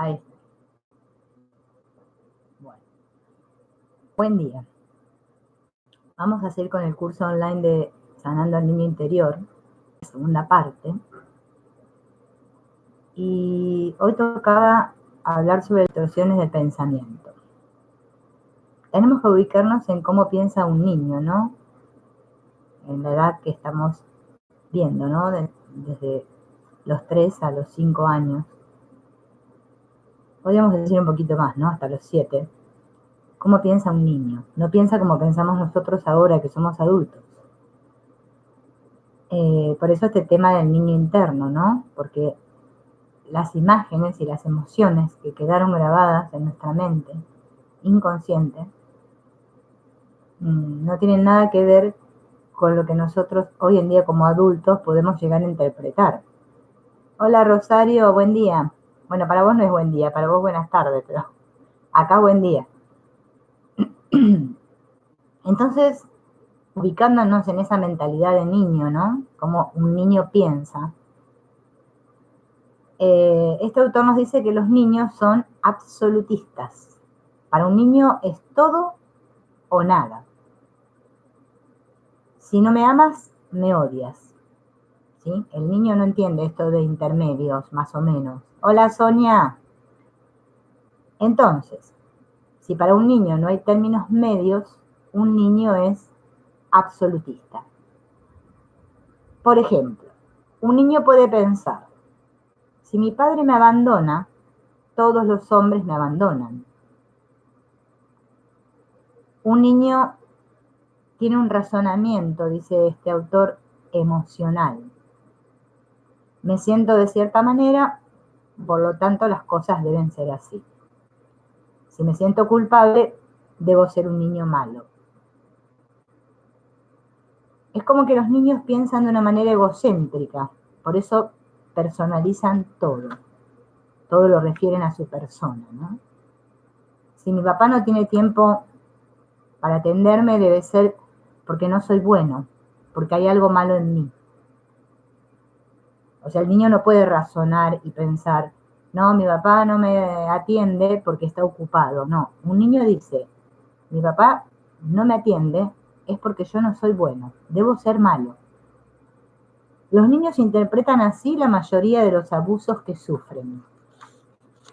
Ahí está. Bueno, buen día. Vamos a seguir con el curso online de Sanando al Niño Interior, segunda parte. Y hoy tocaba hablar sobre distorsiones del pensamiento. Tenemos que ubicarnos en cómo piensa un niño, ¿no? En la edad que estamos viendo, ¿no? Desde los 3 a los 5 años. Podríamos decir un poquito más, ¿no? Hasta los 7. ¿Cómo piensa un niño? No piensa como pensamos nosotros ahora que somos adultos. Por eso este tema del niño interno, ¿no? Porque las imágenes y las emociones que quedaron grabadas en nuestra mente inconsciente no tienen nada que ver con lo que nosotros hoy en día como adultos podemos llegar a interpretar. Hola Rosario, buen día. Bueno, para vos no es buen día, para vos buenas tardes, pero acá buen día. Entonces, ubicándonos en esa mentalidad de niño, ¿no? Como un niño piensa. Este autor nos dice que los niños son absolutistas. Para un niño es todo o nada. Si no me amas, me odias. ¿Sí? El niño no entiende esto de intermedios, más o menos. Hola Sonia. Entonces, si para un niño no hay términos medios, un niño es absolutista. Por ejemplo, un niño puede pensar, si mi padre me abandona, todos los hombres me abandonan. Un niño tiene un razonamiento, dice este autor, emocional. Me siento de cierta manera, por lo tanto las cosas deben ser así. Si me siento culpable, debo ser un niño malo. Es como que los niños piensan de una manera egocéntrica, por eso personalizan todo lo refieren a su persona, ¿no? Si mi papá no tiene tiempo para atenderme, debe ser porque no soy bueno, porque hay algo malo en mí. O sea, el niño no puede razonar y pensar, no, mi papá no me atiende porque está ocupado. No, un niño dice, mi papá no me atiende es porque yo no soy bueno, debo ser malo. Los niños interpretan así la mayoría de los abusos que sufren.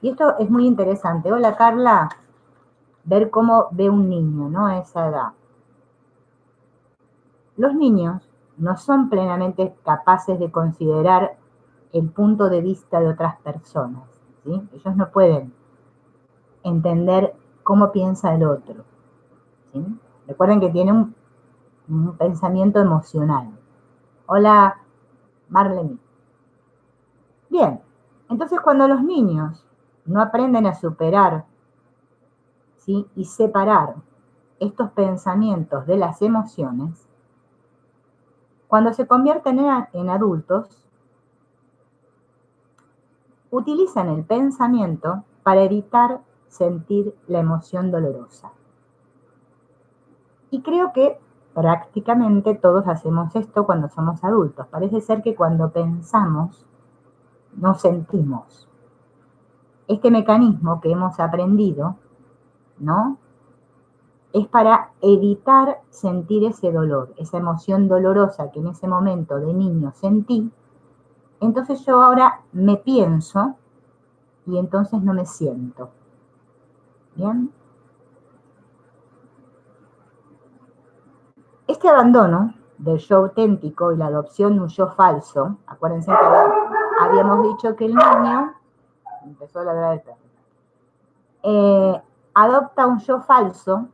Y esto es muy interesante. Hola Carla, ver cómo ve un niño, ¿no? A esa edad. Los niños no son plenamente capaces de considerar el punto de vista de otras personas, ¿sí? Ellos no pueden entender cómo piensa el otro, ¿sí? Recuerden que tiene un pensamiento emocional. Hola, Marlene. Bien, entonces cuando los niños no aprenden a superar, ¿sí? Y separar estos pensamientos de las emociones, cuando se convierten en adultos, utilizan el pensamiento para evitar sentir la emoción dolorosa. Y creo que prácticamente todos hacemos esto cuando somos adultos. Parece ser que cuando pensamos, no sentimos. Este mecanismo que hemos aprendido, ¿no? Es para evitar sentir ese dolor, esa emoción dolorosa que en ese momento de niño sentí. Entonces yo ahora me pienso y entonces no me siento. ¿Bien? Este abandono del yo auténtico y la adopción de un yo falso, acuérdense que habíamos dicho que el niño, empezó a ladrar el perro, adopta un yo falso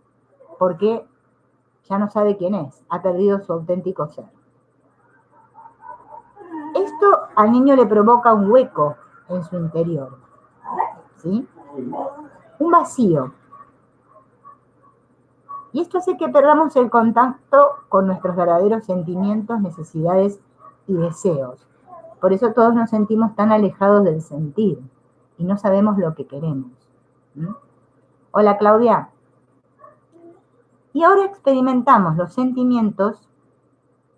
porque ya no sabe quién es, ha perdido su auténtico ser. Esto al niño le provoca un hueco en su interior, ¿sí? Un vacío. Y esto hace que perdamos el contacto con nuestros verdaderos sentimientos, necesidades y deseos. Por eso todos nos sentimos tan alejados del sentir y no sabemos lo que queremos. ¿Mm? Hola Claudia. Y ahora experimentamos los sentimientos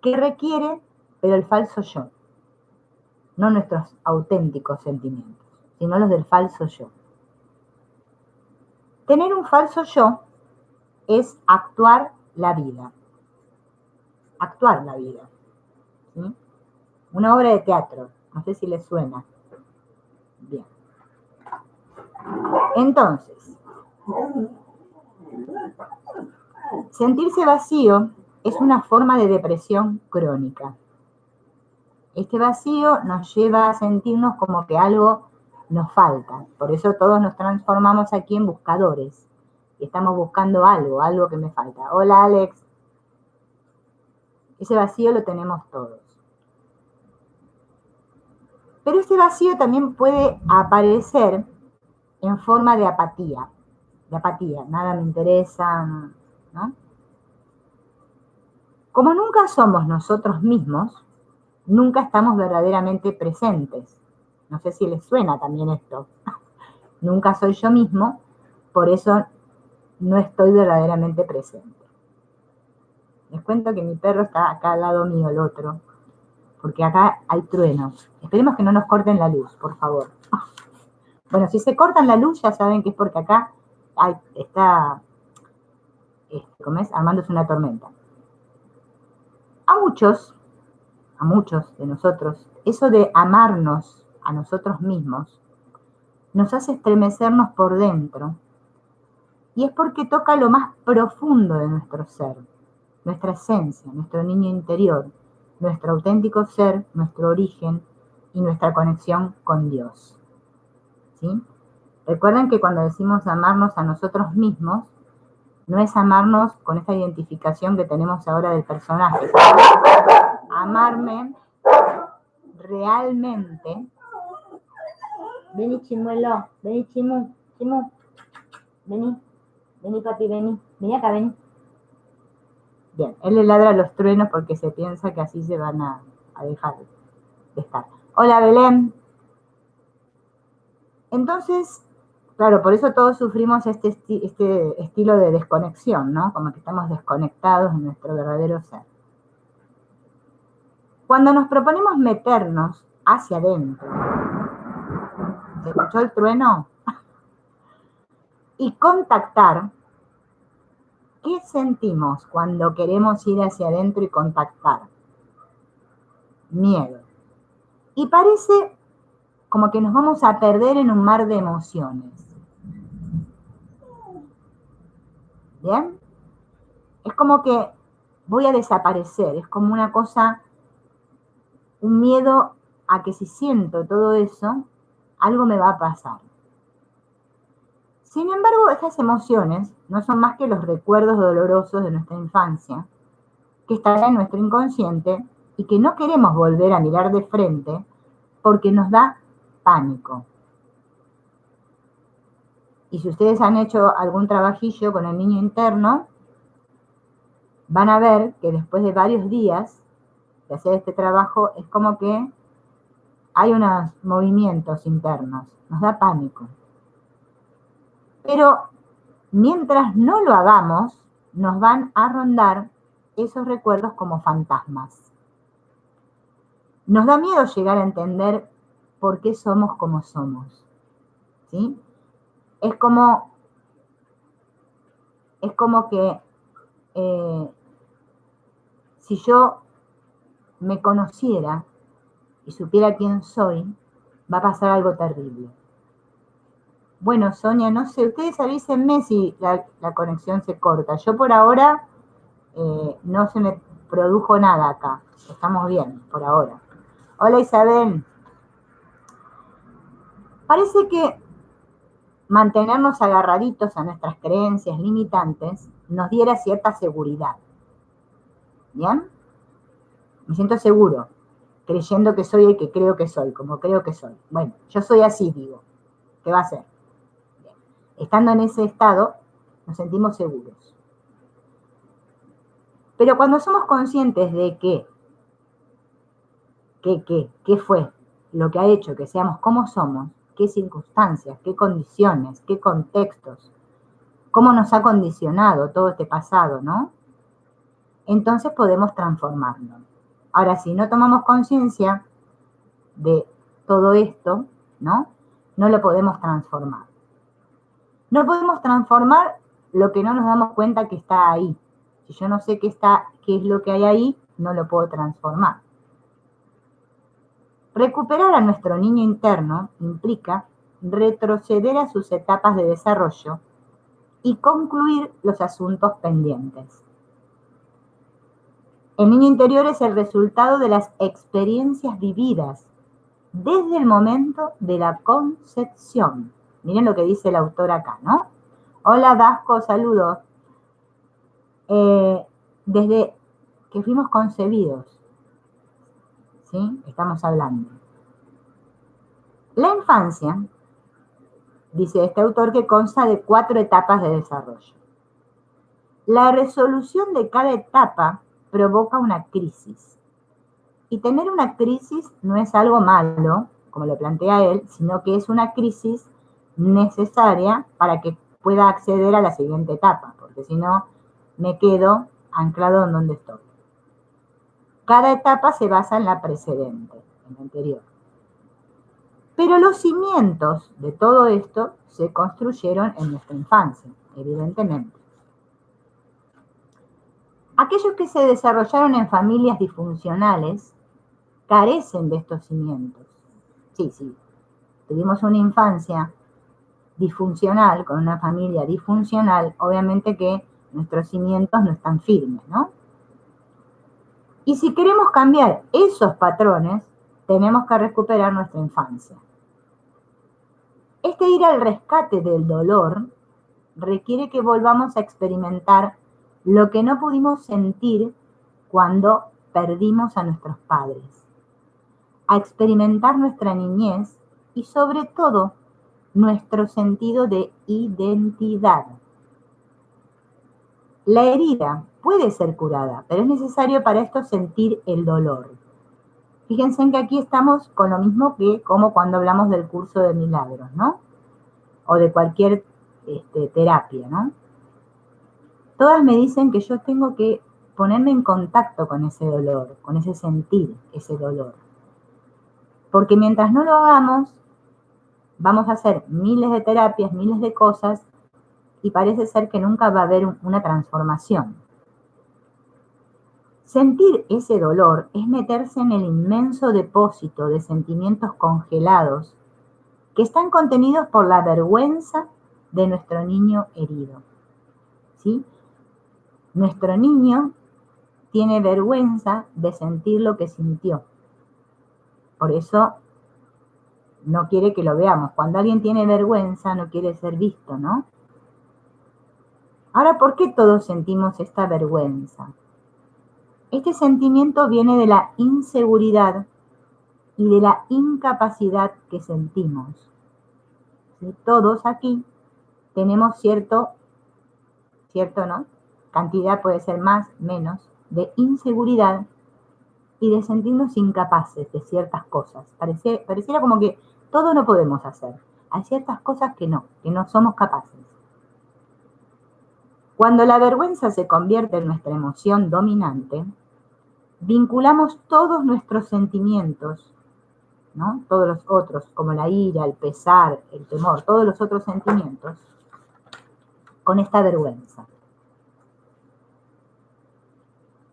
que requiere, pero el falso yo. No nuestros auténticos sentimientos, sino los del falso yo. Tener un falso yo es actuar la vida. Actuar la vida. ¿Sí? Una obra de teatro. No sé si les suena. Bien. Entonces, sentirse vacío es una forma de depresión crónica. Este vacío nos lleva a sentirnos como que algo nos falta. Por eso todos nos transformamos aquí en buscadores. Y estamos buscando algo que me falta. Hola, Alex. Ese vacío lo tenemos todos. Pero ese vacío también puede aparecer en forma de apatía. Nada me interesa, ¿no? Como nunca somos nosotros mismos, nunca estamos verdaderamente presentes. No sé si les suena también esto. Nunca soy yo mismo, por eso no estoy verdaderamente presente. Les cuento que mi perro está acá al lado mío, el otro, porque acá hay truenos. Esperemos que no nos corten la luz, por favor. Bueno, si se cortan la luz, ya saben que es porque acá está armándose una tormenta. A muchos de nosotros, eso de amarnos a nosotros mismos, nos hace estremecernos por dentro. Y es porque toca lo más profundo de nuestro ser, nuestra esencia, nuestro niño interior, nuestro auténtico ser, nuestro origen y nuestra conexión con Dios. ¿Sí? Recuerden que cuando decimos amarnos a nosotros mismos, no es amarnos con esta identificación que tenemos ahora del personaje. Amarme realmente. Vení, chimuelo, vení, chimu, vení, papi, vení acá, vení. Bien, él le ladra a los truenos porque se piensa que así se van a dejar de estar. Hola, Belén. Entonces, claro, por eso todos sufrimos este estilo de desconexión, ¿no? Como que estamos desconectados de nuestro verdadero ser. Cuando nos proponemos meternos hacia adentro, ¿se escuchó el trueno? Y contactar, ¿qué sentimos cuando queremos ir hacia adentro y contactar? Miedo. Y parece como que nos vamos a perder en un mar de emociones. ¿Bien? Es como que voy a desaparecer, es como una cosa, un miedo a que si siento todo eso, algo me va a pasar. Sin embargo, estas emociones no son más que los recuerdos dolorosos de nuestra infancia, que están en nuestro inconsciente y que no queremos volver a mirar de frente porque nos da pánico. Y si ustedes han hecho algún trabajillo con el niño interno, van a ver que después de varios días de hacer este trabajo, es como que hay unos movimientos internos, nos da pánico. Pero mientras no lo hagamos, nos van a rondar esos recuerdos como fantasmas. Nos da miedo llegar a entender por qué somos como somos. ¿Sí? Es como que si yo me conociera y supiera quién soy, va a pasar algo terrible. Bueno, Sonia, no sé, ustedes avísenme si la conexión se corta. Yo por ahora no se me produjo nada acá. Estamos bien, por ahora. Hola, Isabel. Parece que mantenernos agarraditos a nuestras creencias limitantes nos diera cierta seguridad. ¿Bien? Me siento seguro, creyendo que soy el que creo que soy, como creo que soy. Bueno, yo soy así, digo. ¿Qué va a ser? Bien. Estando en ese estado, nos sentimos seguros. Pero cuando somos conscientes de qué fue lo que ha hecho que seamos como somos, qué circunstancias, qué condiciones, qué contextos, cómo nos ha condicionado todo este pasado, ¿no? Entonces podemos transformarlo. Ahora, si no tomamos conciencia de todo esto, ¿no? No lo podemos transformar. No podemos transformar lo que no nos damos cuenta que está ahí. Si yo no sé qué es lo que hay ahí, no lo puedo transformar. Recuperar a nuestro niño interno implica retroceder a sus etapas de desarrollo y concluir los asuntos pendientes. El niño interior es el resultado de las experiencias vividas desde el momento de la concepción. Miren lo que dice el autor acá, ¿no? Hola Vasco, saludos. Desde que fuimos concebidos, ¿sí? Estamos hablando. La infancia, dice este autor, que consta de 4 etapas de desarrollo. La resolución de cada etapa provoca una crisis. Y tener una crisis no es algo malo, como lo plantea él, sino que es una crisis necesaria para que pueda acceder a la siguiente etapa, porque si no, me quedo anclado en donde estoy. Cada etapa se basa en la precedente, en la anterior. Pero los cimientos de todo esto se construyeron en nuestra infancia, evidentemente. Aquellos que se desarrollaron en familias disfuncionales carecen de estos cimientos. Sí, tuvimos una infancia disfuncional, con una familia disfuncional, obviamente que nuestros cimientos no están firmes, ¿no? Y si queremos cambiar esos patrones, tenemos que recuperar nuestra infancia. Este ir al rescate del dolor requiere que volvamos a experimentar lo que no pudimos sentir cuando perdimos a nuestros padres, a experimentar nuestra niñez y sobre todo nuestro sentido de identidad. La herida puede ser curada, pero es necesario para esto sentir el dolor. Fíjense en que aquí estamos con lo mismo que como cuando hablamos del curso de milagros, ¿no? O de cualquier terapia, ¿no? Todas me dicen que yo tengo que ponerme en contacto con ese dolor, con ese sentir, ese dolor. Porque mientras no lo hagamos, vamos a hacer miles de terapias, miles de cosas, y parece ser que nunca va a haber una transformación. Sentir ese dolor es meterse en el inmenso depósito de sentimientos congelados que están contenidos por la vergüenza de nuestro niño herido. ¿Sí? Nuestro niño tiene vergüenza de sentir lo que sintió. Por eso no quiere que lo veamos. Cuando alguien tiene vergüenza no quiere ser visto, ¿no? Ahora, ¿por qué todos sentimos esta vergüenza? Este sentimiento viene de la inseguridad y de la incapacidad que sentimos. ¿Sí? Todos aquí tenemos cierto, ¿no? Cantidad, puede ser más, menos, de inseguridad y de sentirnos incapaces de ciertas cosas. Pareciera como que todo no podemos hacer. Hay ciertas cosas que no somos capaces. Cuando la vergüenza se convierte en nuestra emoción dominante, vinculamos todos nuestros sentimientos, ¿no? Todos los otros, como la ira, el pesar, el temor, todos los otros sentimientos, con esta vergüenza.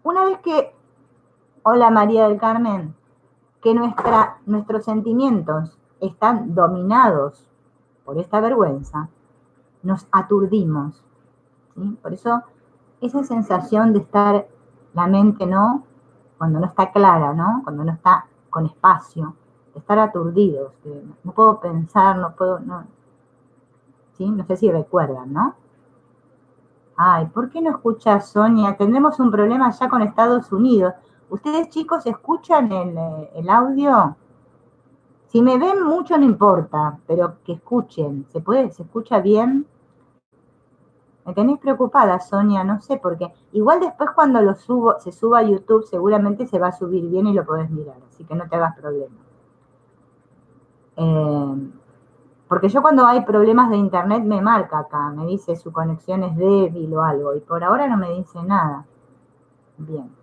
Una vez que, hola María del Carmen, que nuestros sentimientos están dominados por esta vergüenza, nos aturdimos, ¿sí? Por eso, esa sensación de estar la mente, ¿no? Cuando no está clara, ¿no? Cuando no está con espacio, de estar aturdidos, que no puedo pensar, no. ¿Sí? No sé si recuerdan, ¿no? Ay, ¿por qué no escucha Sonia? Tendremos un problema ya con Estados Unidos. ¿Ustedes, chicos, escuchan el audio? Si me ven mucho no importa, pero que escuchen. ¿Se escucha bien? Me tenéis preocupada, Sonia, no sé por qué. Igual después cuando se suba a YouTube, seguramente se va a subir bien y lo podés mirar, así que no te hagas problema. Porque yo cuando hay problemas de internet me marca acá, me dice su conexión es débil o algo, y por ahora no me dice nada. Bien.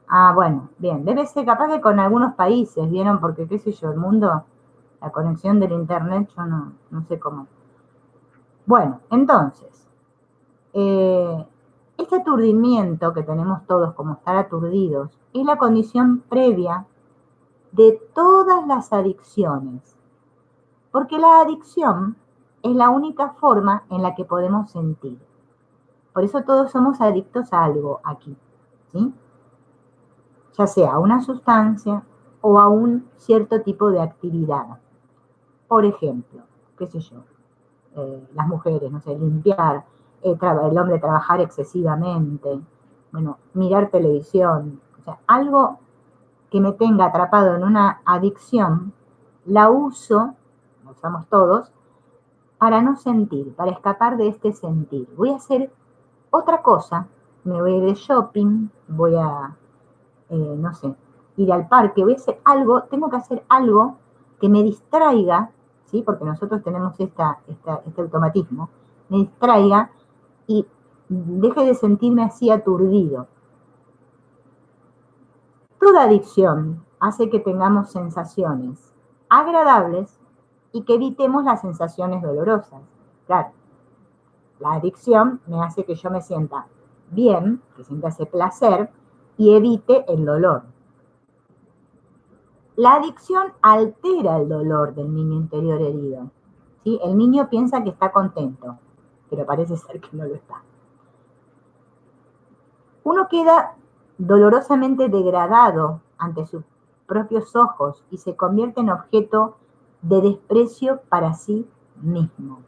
Ah, bueno, bien. Debe ser capaz que con algunos países, ¿vieron? Porque, qué sé yo, el mundo, la conexión del internet, yo no sé cómo. Bueno, entonces, este aturdimiento que tenemos todos como estar aturdidos es la condición previa de todas las adicciones, porque la adicción es la única forma en la que podemos sentir. Por eso todos somos adictos a algo aquí, ¿sí? Ya sea a una sustancia o a un cierto tipo de actividad. Por ejemplo, qué sé yo, las mujeres, no sé, limpiar, el hombre trabajar excesivamente, bueno, mirar televisión, o sea, algo que me tenga atrapado en una adicción, la uso, la usamos todos, para no sentir, para escapar de este sentir. Voy a hacer otra cosa, me voy de shopping, voy a, no sé, ir al parque, voy a hacer algo, tengo que hacer algo que me distraiga, ¿sí? Porque nosotros tenemos este automatismo, me distraiga y deje de sentirme así aturdido. Toda adicción hace que tengamos sensaciones agradables y que evitemos las sensaciones dolorosas. Claro, la adicción me hace que yo me sienta bien, que sienta ese placer y evite el dolor. La adicción altera el dolor del niño interior herido. ¿Sí? El niño piensa que está contento, pero parece ser que no lo está. Uno queda dolorosamente degradado ante sus propios ojos y se convierte en objeto de desprecio para sí mismo.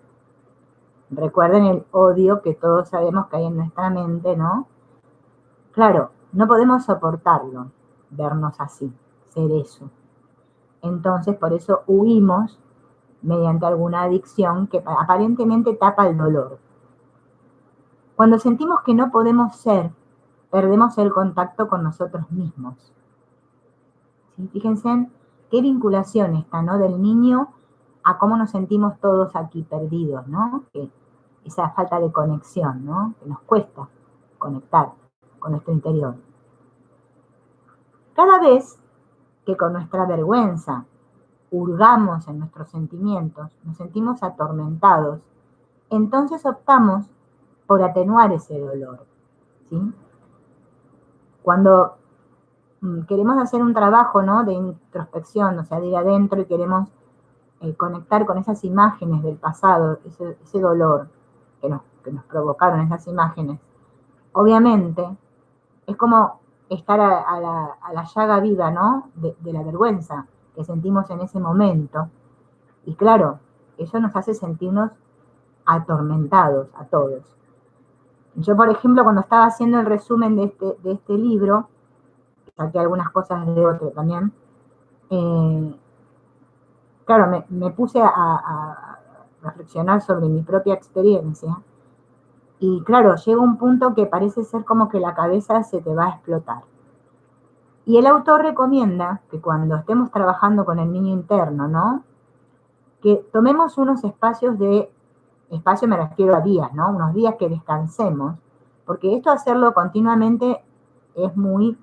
Recuerden el odio que todos sabemos que hay en nuestra mente, ¿no? Claro, no podemos soportarlo, vernos así, ser eso. Entonces, por eso huimos mediante alguna adicción que aparentemente tapa el dolor. Cuando sentimos que no podemos ser, perdemos el contacto con nosotros mismos. ¿Sí? Fíjense en qué vinculación está, ¿no? Del niño a cómo nos sentimos todos aquí perdidos, ¿no? Esa falta de conexión, ¿no? Que nos cuesta conectar con nuestro interior. Cada vez que con nuestra vergüenza hurgamos en nuestros sentimientos, nos sentimos atormentados, entonces optamos por atenuar ese dolor, ¿sí? Cuando queremos hacer un trabajo, ¿no? De introspección, o sea, de ir adentro y queremos conectar con esas imágenes del pasado, ese dolor que nos provocaron esas imágenes, obviamente es como estar a la llaga viva, ¿no? De la vergüenza que sentimos en ese momento. Y claro, eso nos hace sentirnos atormentados a todos. Yo, por ejemplo, cuando estaba haciendo el resumen de este libro, saqué algunas cosas de otro también, claro, me puse a reflexionar sobre mi propia experiencia y claro, llega un punto que parece ser como que la cabeza se te va a explotar. Y el autor recomienda que cuando estemos trabajando con el niño interno, ¿no? Que tomemos unos espacio me refiero a días, ¿no? Unos días que descansemos, porque esto hacerlo continuamente es muy,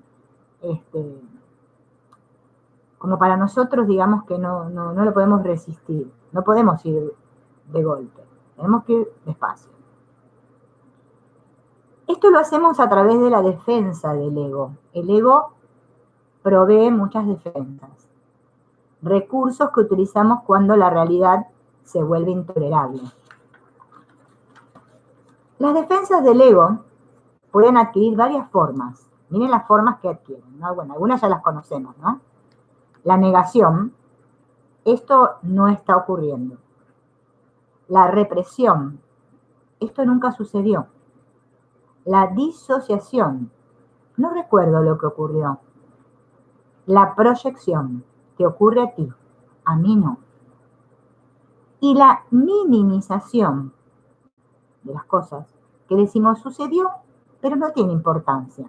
como para nosotros, digamos que no lo podemos resistir, no podemos ir de golpe, tenemos que ir despacio. Esto lo hacemos a través de la defensa del ego. El ego provee muchas defensas, recursos que utilizamos cuando la realidad se vuelve intolerable. Las defensas del ego pueden adquirir varias formas. Miren las formas que adquieren, ¿no? Bueno, algunas ya las conocemos, ¿no? La negación, esto no está ocurriendo. La represión, esto nunca sucedió. La disociación, no recuerdo lo que ocurrió. La proyección, te ocurre a ti, a mí no. Y la minimización de las cosas que decimos sucedió, pero no tiene importancia.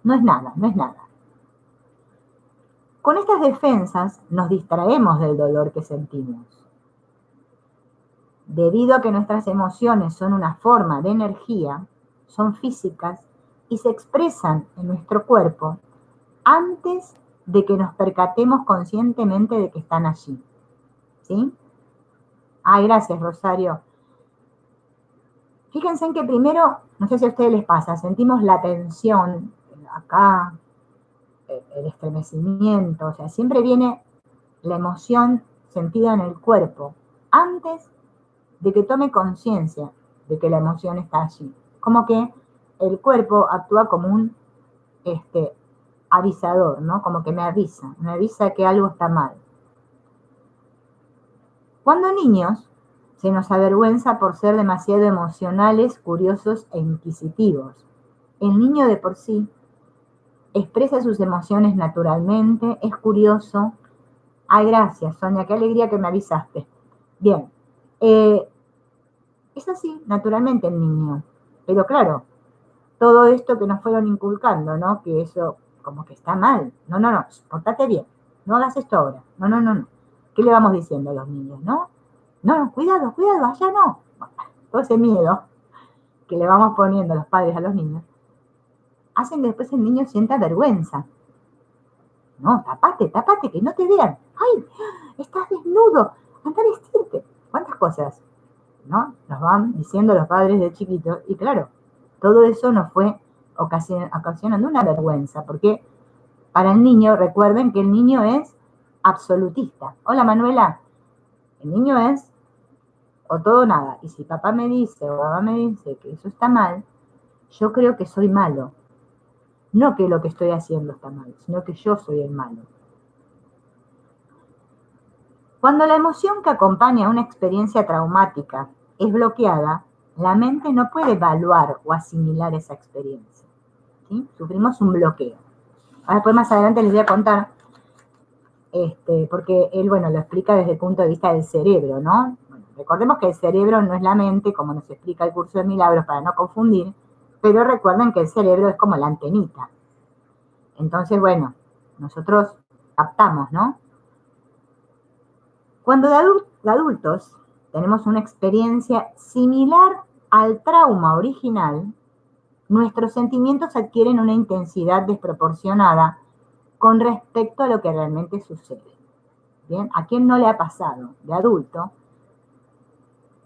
No es nada, no es nada. Con estas defensas nos distraemos del dolor que sentimos. Debido a que nuestras emociones son una forma de energía, son físicas y se expresan en nuestro cuerpo antes de que nos percatemos conscientemente de que están allí. ¿Sí? Ay, gracias, Rosario. Fíjense en que primero, no sé si a ustedes les pasa, sentimos la tensión acá, el estremecimiento, o sea, siempre viene la emoción sentida en el cuerpo, antes de que tome conciencia de que la emoción está allí. Como que el cuerpo actúa como un avisador, ¿no? Como que me avisa que algo está mal. Cuando niños, se nos avergüenza por ser demasiado emocionales, curiosos e inquisitivos. El niño de por sí expresa sus emociones naturalmente, es curioso. Ay, gracias, Sonia, qué alegría que me avisaste. Bien, es así, naturalmente el niño. Pero claro, todo esto que nos fueron inculcando, ¿no? Que eso como que está mal. No, no, no, portate bien. No hagas esto ahora. No, no, no, no. ¿Qué le vamos diciendo a los niños, no? No, no, cuidado, cuidado, allá no. Todo ese miedo que le vamos poniendo los padres a los niños, hacen que después el niño sienta vergüenza. No, tapate, tapate, que no te vean. ¡Ay, estás desnudo! Anda a vestirte. ¿Cuántas cosas, no? Nos van diciendo los padres de chiquitos. Y claro, todo eso nos fue ocasionando una vergüenza, porque para el niño, recuerden que el niño es absolutista. Hola, Manuela. El niño es o todo o nada. Y si papá me dice o mamá me dice que eso está mal, yo creo que soy malo. No que lo que estoy haciendo está mal, sino que yo soy el malo. Cuando la emoción que acompaña a una experiencia traumática es bloqueada, la mente no puede evaluar o asimilar esa experiencia. ¿Sí? Sufrimos un bloqueo. Ahora después más adelante les voy a contar, porque él, bueno, lo explica desde el punto de vista del cerebro, ¿no? Bueno, recordemos que el cerebro no es la mente, como nos explica el curso de milagros, para no confundir, pero recuerden que el cerebro es como la antenita. Entonces, bueno, nosotros captamos, ¿no? Cuando de adultos tenemos una experiencia similar al trauma original, nuestros sentimientos adquieren una intensidad desproporcionada con respecto a lo que realmente sucede. ¿Bien? ¿A quién no le ha pasado de adulto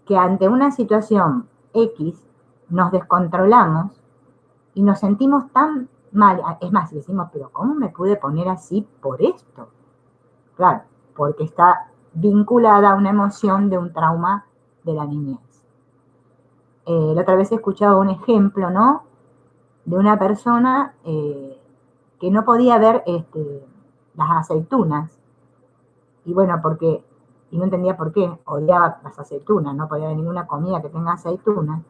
que ante una situación X nos descontrolamos y nos sentimos tan mal? Es más, decimos, pero ¿cómo me pude poner así por esto? Claro, porque está vinculada a una emoción de un trauma de la niñez. La otra vez he escuchado un ejemplo, ¿no? De una persona que no podía ver las aceitunas. Y bueno, y no entendía por qué, odiaba las aceitunas, no podía ver ninguna comida que tenga aceitunas.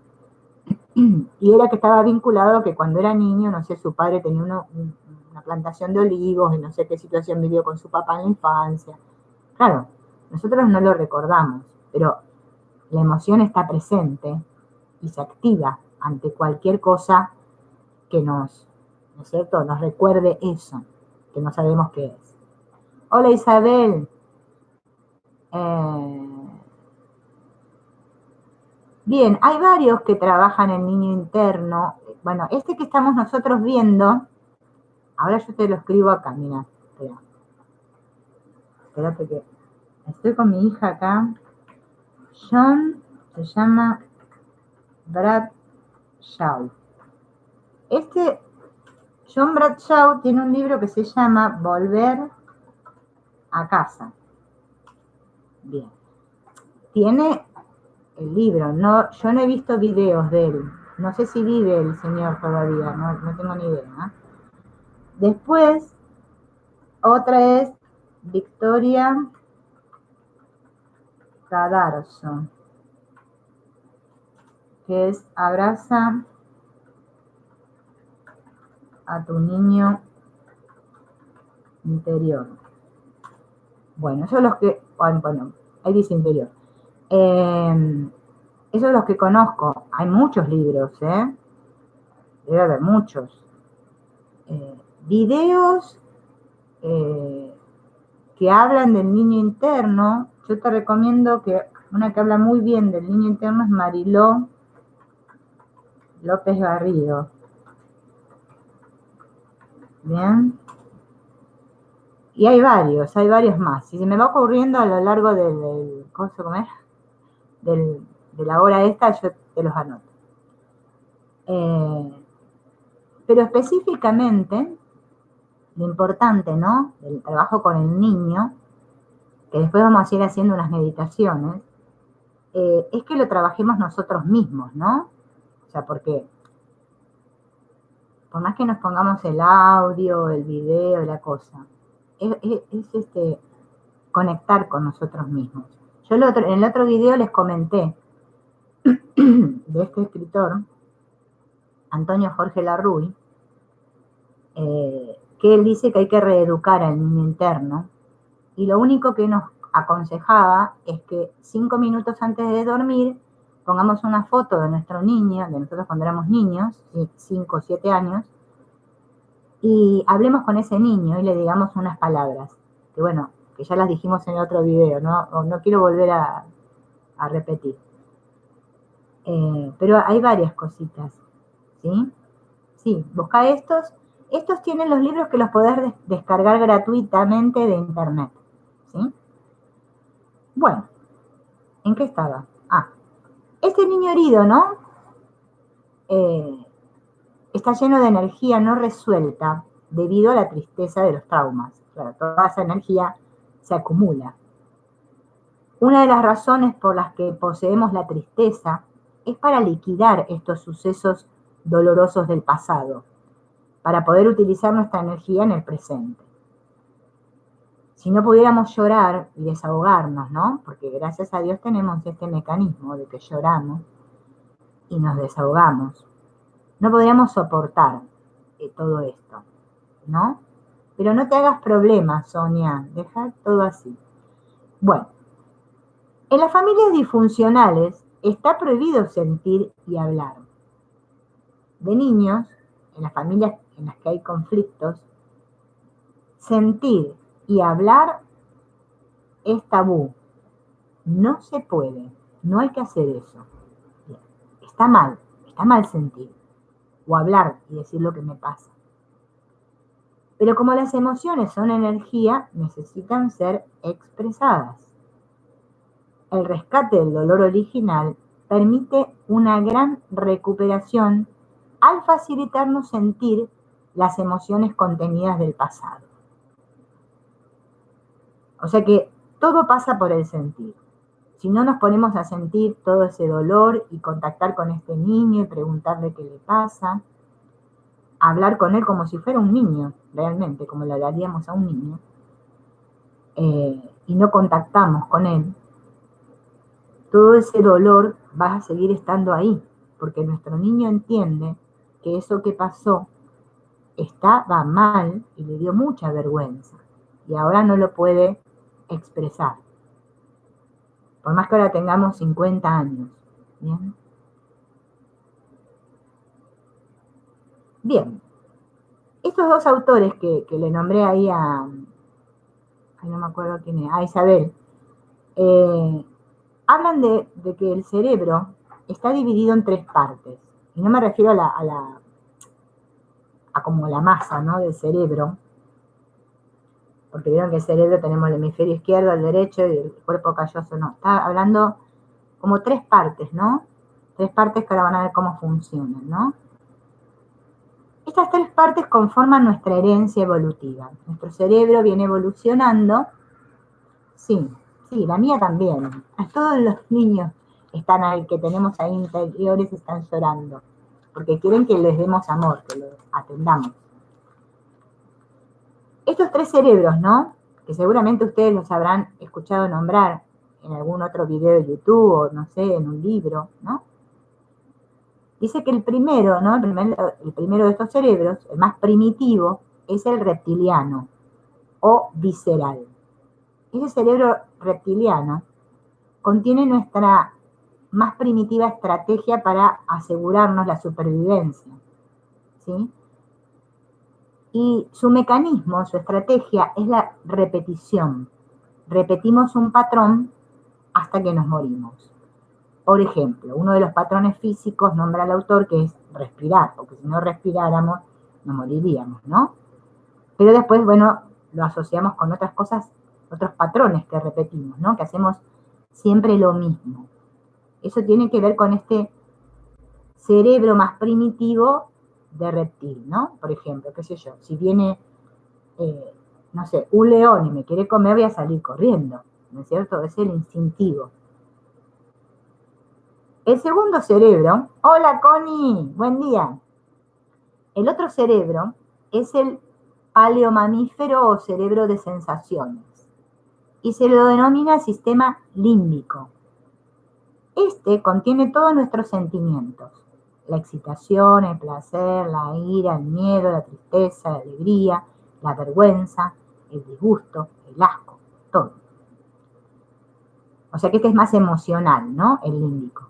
Y era que estaba vinculado a que cuando era niño, no sé, su padre tenía una plantación de olivos y no sé qué situación vivió con su papá en la infancia. Claro, nosotros no lo recordamos, pero la emoción está presente y se activa ante cualquier cosa que nos, ¿no es cierto?, nos recuerde eso, que no sabemos qué es. Hola, Isabel. Bien, hay varios que trabajan en niño interno. Bueno, este que estamos nosotros viendo, ahora yo te lo escribo acá, mira, espérate que estoy con mi hija acá. John se llama Bradshaw. John Bradshaw tiene un libro que se llama Volver a casa. Bien. Tiene el libro, no, yo no he visto videos de él. No sé si vive el señor todavía, no tengo ni idea, ¿no? Después, otra es Victoria Cadarso, que es Abraza a tu niño interior. Bueno, esos son los que, bueno, ahí dice interior. Esos son los que conozco. Hay muchos libros, debe haber muchos. Videos que hablan del niño interno. Yo te recomiendo que una que habla muy bien del niño interno es Mariló López Garrido. Bien. Y hay varios más. Si se me va ocurriendo a lo largo del ¿cómo se llama? De la hora esta, yo te los anoto. Pero específicamente, lo importante, ¿no?, del trabajo con el niño, que después vamos a ir haciendo unas meditaciones, es que lo trabajemos nosotros mismos, ¿no? O sea, porque por más que nos pongamos el audio, el video, la cosa, es conectar con nosotros mismos. Yo en el otro video les comenté de este escritor, Antonio Jorge Larruy, que él dice que hay que reeducar al niño interno, y lo único que nos aconsejaba es que 5 minutos antes de dormir pongamos una foto de nuestro niño, de nosotros cuando éramos niños, 5 o 7 años, y hablemos con ese niño y le digamos unas palabras, que bueno, que ya las dijimos en el otro video, no quiero volver a repetir. Pero hay varias cositas, ¿sí? Sí, busca estos. Estos tienen los libros que los podés descargar gratuitamente de internet, ¿sí? Bueno, ¿en qué estaba? Este niño herido, ¿no? Está lleno de energía no resuelta debido a la tristeza de los traumas. Claro, toda esa energía se acumula. Una de las razones por las que poseemos la tristeza es para liquidar estos sucesos dolorosos del pasado, para poder utilizar nuestra energía en el presente. Si no pudiéramos llorar y desahogarnos, ¿no? Porque gracias a Dios tenemos este mecanismo de que lloramos y nos desahogamos, no podríamos soportar todo esto, ¿no? Pero no te hagas problemas, Sonia, deja todo así. Bueno, en las familias disfuncionales está prohibido sentir y hablar. De niños, en las familias en las que hay conflictos, sentir y hablar es tabú. No se puede, no hay que hacer eso. Está mal sentir o hablar y decir lo que me pasa. Pero como las emociones son energía, necesitan ser expresadas. El rescate del dolor original permite una gran recuperación al facilitarnos sentir las emociones contenidas del pasado. O sea que todo pasa por el sentir. Si no nos ponemos a sentir todo ese dolor y contactar con este niño y preguntarle qué le pasa, hablar con él como si fuera un niño, realmente, como le hablaríamos a un niño, y no contactamos con él, todo ese dolor va a seguir estando ahí, porque nuestro niño entiende que eso que pasó estaba mal y le dio mucha vergüenza, y ahora no lo puede expresar. Por más que ahora tengamos 50 años. ¿Bien? Bien. Estos dos autores que le nombré ahí no me acuerdo quién es, a Isabel, hablan de que el cerebro está dividido en 3 partes. Y no me refiero a como la masa, ¿no?, del cerebro, porque vieron que el cerebro tenemos el hemisferio izquierdo, el derecho y el cuerpo calloso, no. Está hablando como 3 partes, ¿no? 3 partes que ahora van a ver cómo funcionan, ¿no? Estas 3 partes conforman nuestra herencia evolutiva. Nuestro cerebro viene evolucionando. Sí, la mía también. A todos los niños están ahí, que tenemos ahí interiores, están llorando, porque quieren que les demos amor, que los atendamos. Estos 3 cerebros, ¿no?, que seguramente ustedes los habrán escuchado nombrar en algún otro video de YouTube o, no sé, en un libro, ¿no? Dice que el primero, ¿no?, el primero de estos cerebros, el más primitivo, es el reptiliano o visceral. Ese cerebro reptiliano contiene nuestra más primitiva estrategia para asegurarnos la supervivencia, ¿sí? Y su mecanismo, su estrategia, es la repetición. Repetimos un patrón hasta que nos morimos. Por ejemplo, uno de los patrones físicos, nombra el autor, que es respirar, porque si no respiráramos, nos moriríamos, ¿no? Pero después, bueno, lo asociamos con otras cosas, otros patrones que repetimos, ¿no?, que hacemos siempre lo mismo. Eso tiene que ver con este cerebro más primitivo de reptil, ¿no? Por ejemplo, qué sé yo, si viene, no sé, un león y me quiere comer, voy a salir corriendo, ¿no es cierto? Es el instintivo. El segundo cerebro, hola Connie, buen día. El otro cerebro es el paleomamífero o cerebro de sensaciones y se lo denomina sistema límbico. Este contiene todos nuestros sentimientos: la excitación, el placer, la ira, el miedo, la tristeza, la alegría, la vergüenza, el disgusto, el asco, todo. O sea que este es más emocional, ¿no? El límbico.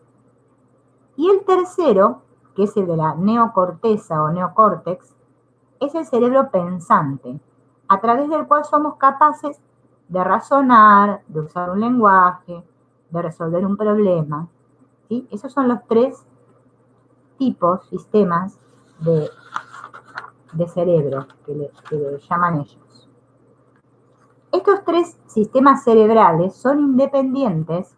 Y el tercero, que es el de la neocorteza o neocórtex, es el cerebro pensante, a través del cual somos capaces de razonar, de usar un lenguaje, de resolver un problema. ¿Sí? Esos son los tres tipos, sistemas de cerebro que le llaman ellos. Estos tres sistemas cerebrales son independientes,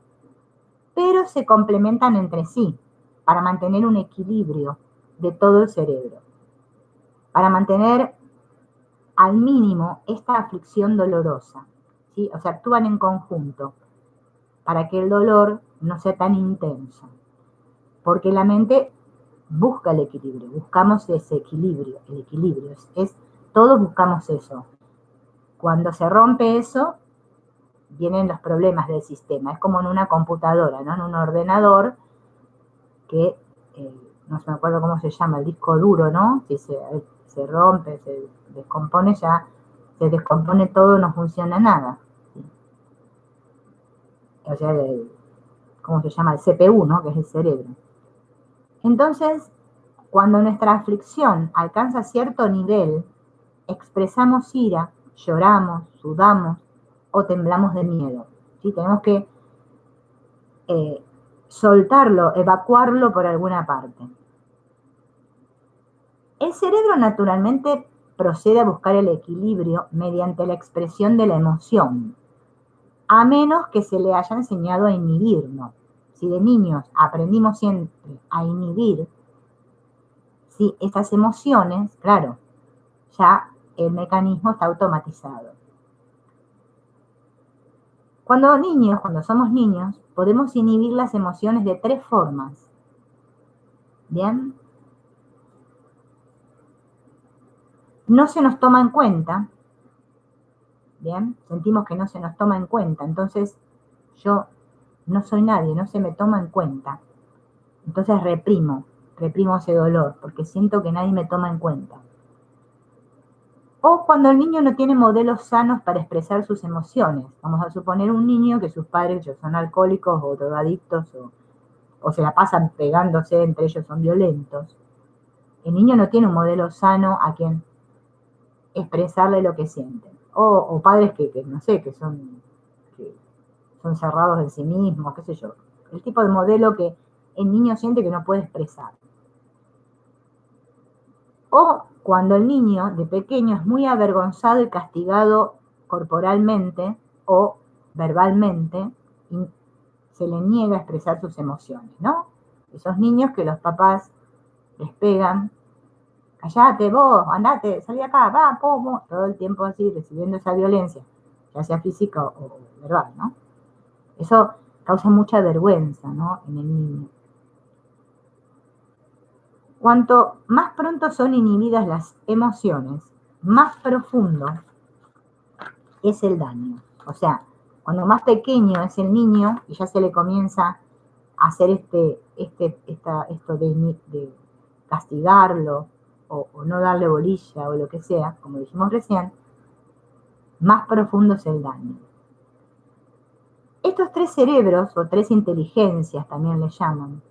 pero se complementan entre sí para mantener un equilibrio de todo el cerebro, para mantener al mínimo esta aflicción dolorosa, ¿sí? O sea, actúan en conjunto para que el dolor no sea tan intenso, porque la mente busca el equilibrio, buscamos ese equilibrio, el equilibrio, todos buscamos eso. Cuando se rompe eso, vienen los problemas del sistema, es como en una computadora, ¿no? En un ordenador que, no me acuerdo cómo se llama, el disco duro, ¿no? Si se rompe, se descompone, ya se descompone todo, no funciona nada. ¿Sí? O sea, ¿cómo se llama? El CPU, ¿no? Que es el cerebro. Entonces, cuando nuestra aflicción alcanza cierto nivel, expresamos ira, lloramos, sudamos o temblamos de miedo. ¿Sí? Tenemos que soltarlo, evacuarlo por alguna parte. El cerebro naturalmente procede a buscar el equilibrio mediante la expresión de la emoción, a menos que se le haya enseñado a inhibirlo. Si de niños aprendimos siempre a inhibir, ¿sí?, estas emociones, claro, ya el mecanismo está automatizado. Cuando somos niños, podemos inhibir las emociones de tres formas. ¿Bien? No se nos toma en cuenta. ¿Bien? Sentimos que no se nos toma en cuenta. Entonces, yo no soy nadie, no se me toma en cuenta. Entonces reprimo ese dolor, porque siento que nadie me toma en cuenta. O cuando el niño no tiene modelos sanos para expresar sus emociones. Vamos a suponer un niño que sus padres son alcohólicos o drogadictos o se la pasan pegándose, entre ellos son violentos. El niño no tiene un modelo sano a quien expresarle lo que sienten. O padres que no sé, que son cerrados en sí mismos, qué sé yo. El tipo de modelo que el niño siente que no puede expresar. O cuando el niño de pequeño es muy avergonzado y castigado corporalmente o verbalmente y se le niega a expresar sus emociones, ¿no? Esos niños que los papás les pegan, callate vos, andate, salí acá, va, pomo, todo el tiempo así recibiendo esa violencia, ya sea física o verbal, ¿no? Eso causa mucha vergüenza, ¿no?, en el niño. Cuanto más pronto son inhibidas las emociones, más profundo es el daño. O sea, cuando más pequeño es el niño y ya se le comienza a hacer esto de castigarlo o no darle bolilla o lo que sea, como dijimos recién, más profundo es el daño. Estos tres cerebros, o tres inteligencias también le llaman,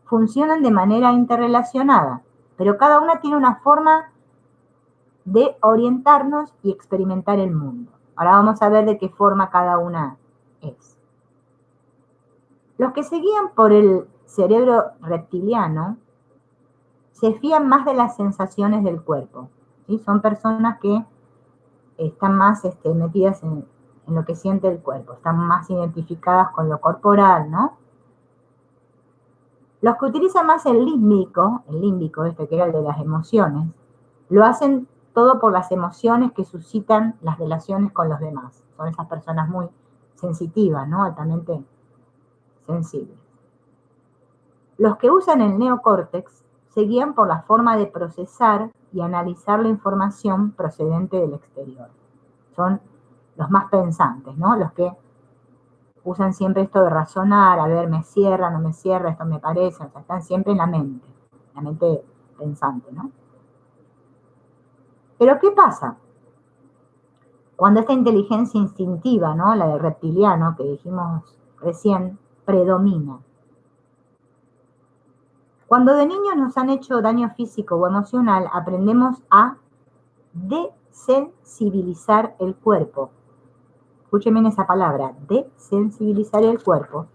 funcionan de manera interrelacionada, pero cada una tiene una forma de orientarnos y experimentar el mundo. Ahora vamos a ver de qué forma cada una es. Los que se guían por el cerebro reptiliano se fían más de las sensaciones del cuerpo, ¿sí? Son personas que están más metidas en lo que siente el cuerpo, están más identificadas con lo corporal, ¿no? Los que utilizan más el límbico este que era el de las emociones, lo hacen todo por las emociones que suscitan las relaciones con los demás. Son esas personas muy sensitivas, ¿no? Altamente sensibles. Los que usan el neocórtex se guían por la forma de procesar y analizar la información procedente del exterior. Son los más pensantes, ¿no? Los que usan siempre esto de razonar, a ver, me cierra, no me cierra, esto me parece, o sea, están siempre en la mente pensante, ¿no? Pero ¿qué pasa? Cuando esta inteligencia instintiva, ¿no? La del reptiliano que dijimos recién, predomina. Cuando de niños nos han hecho daño físico o emocional, aprendemos a desensibilizar el cuerpo. Escuchen bien esa palabra, desensibilizar el cuerpo,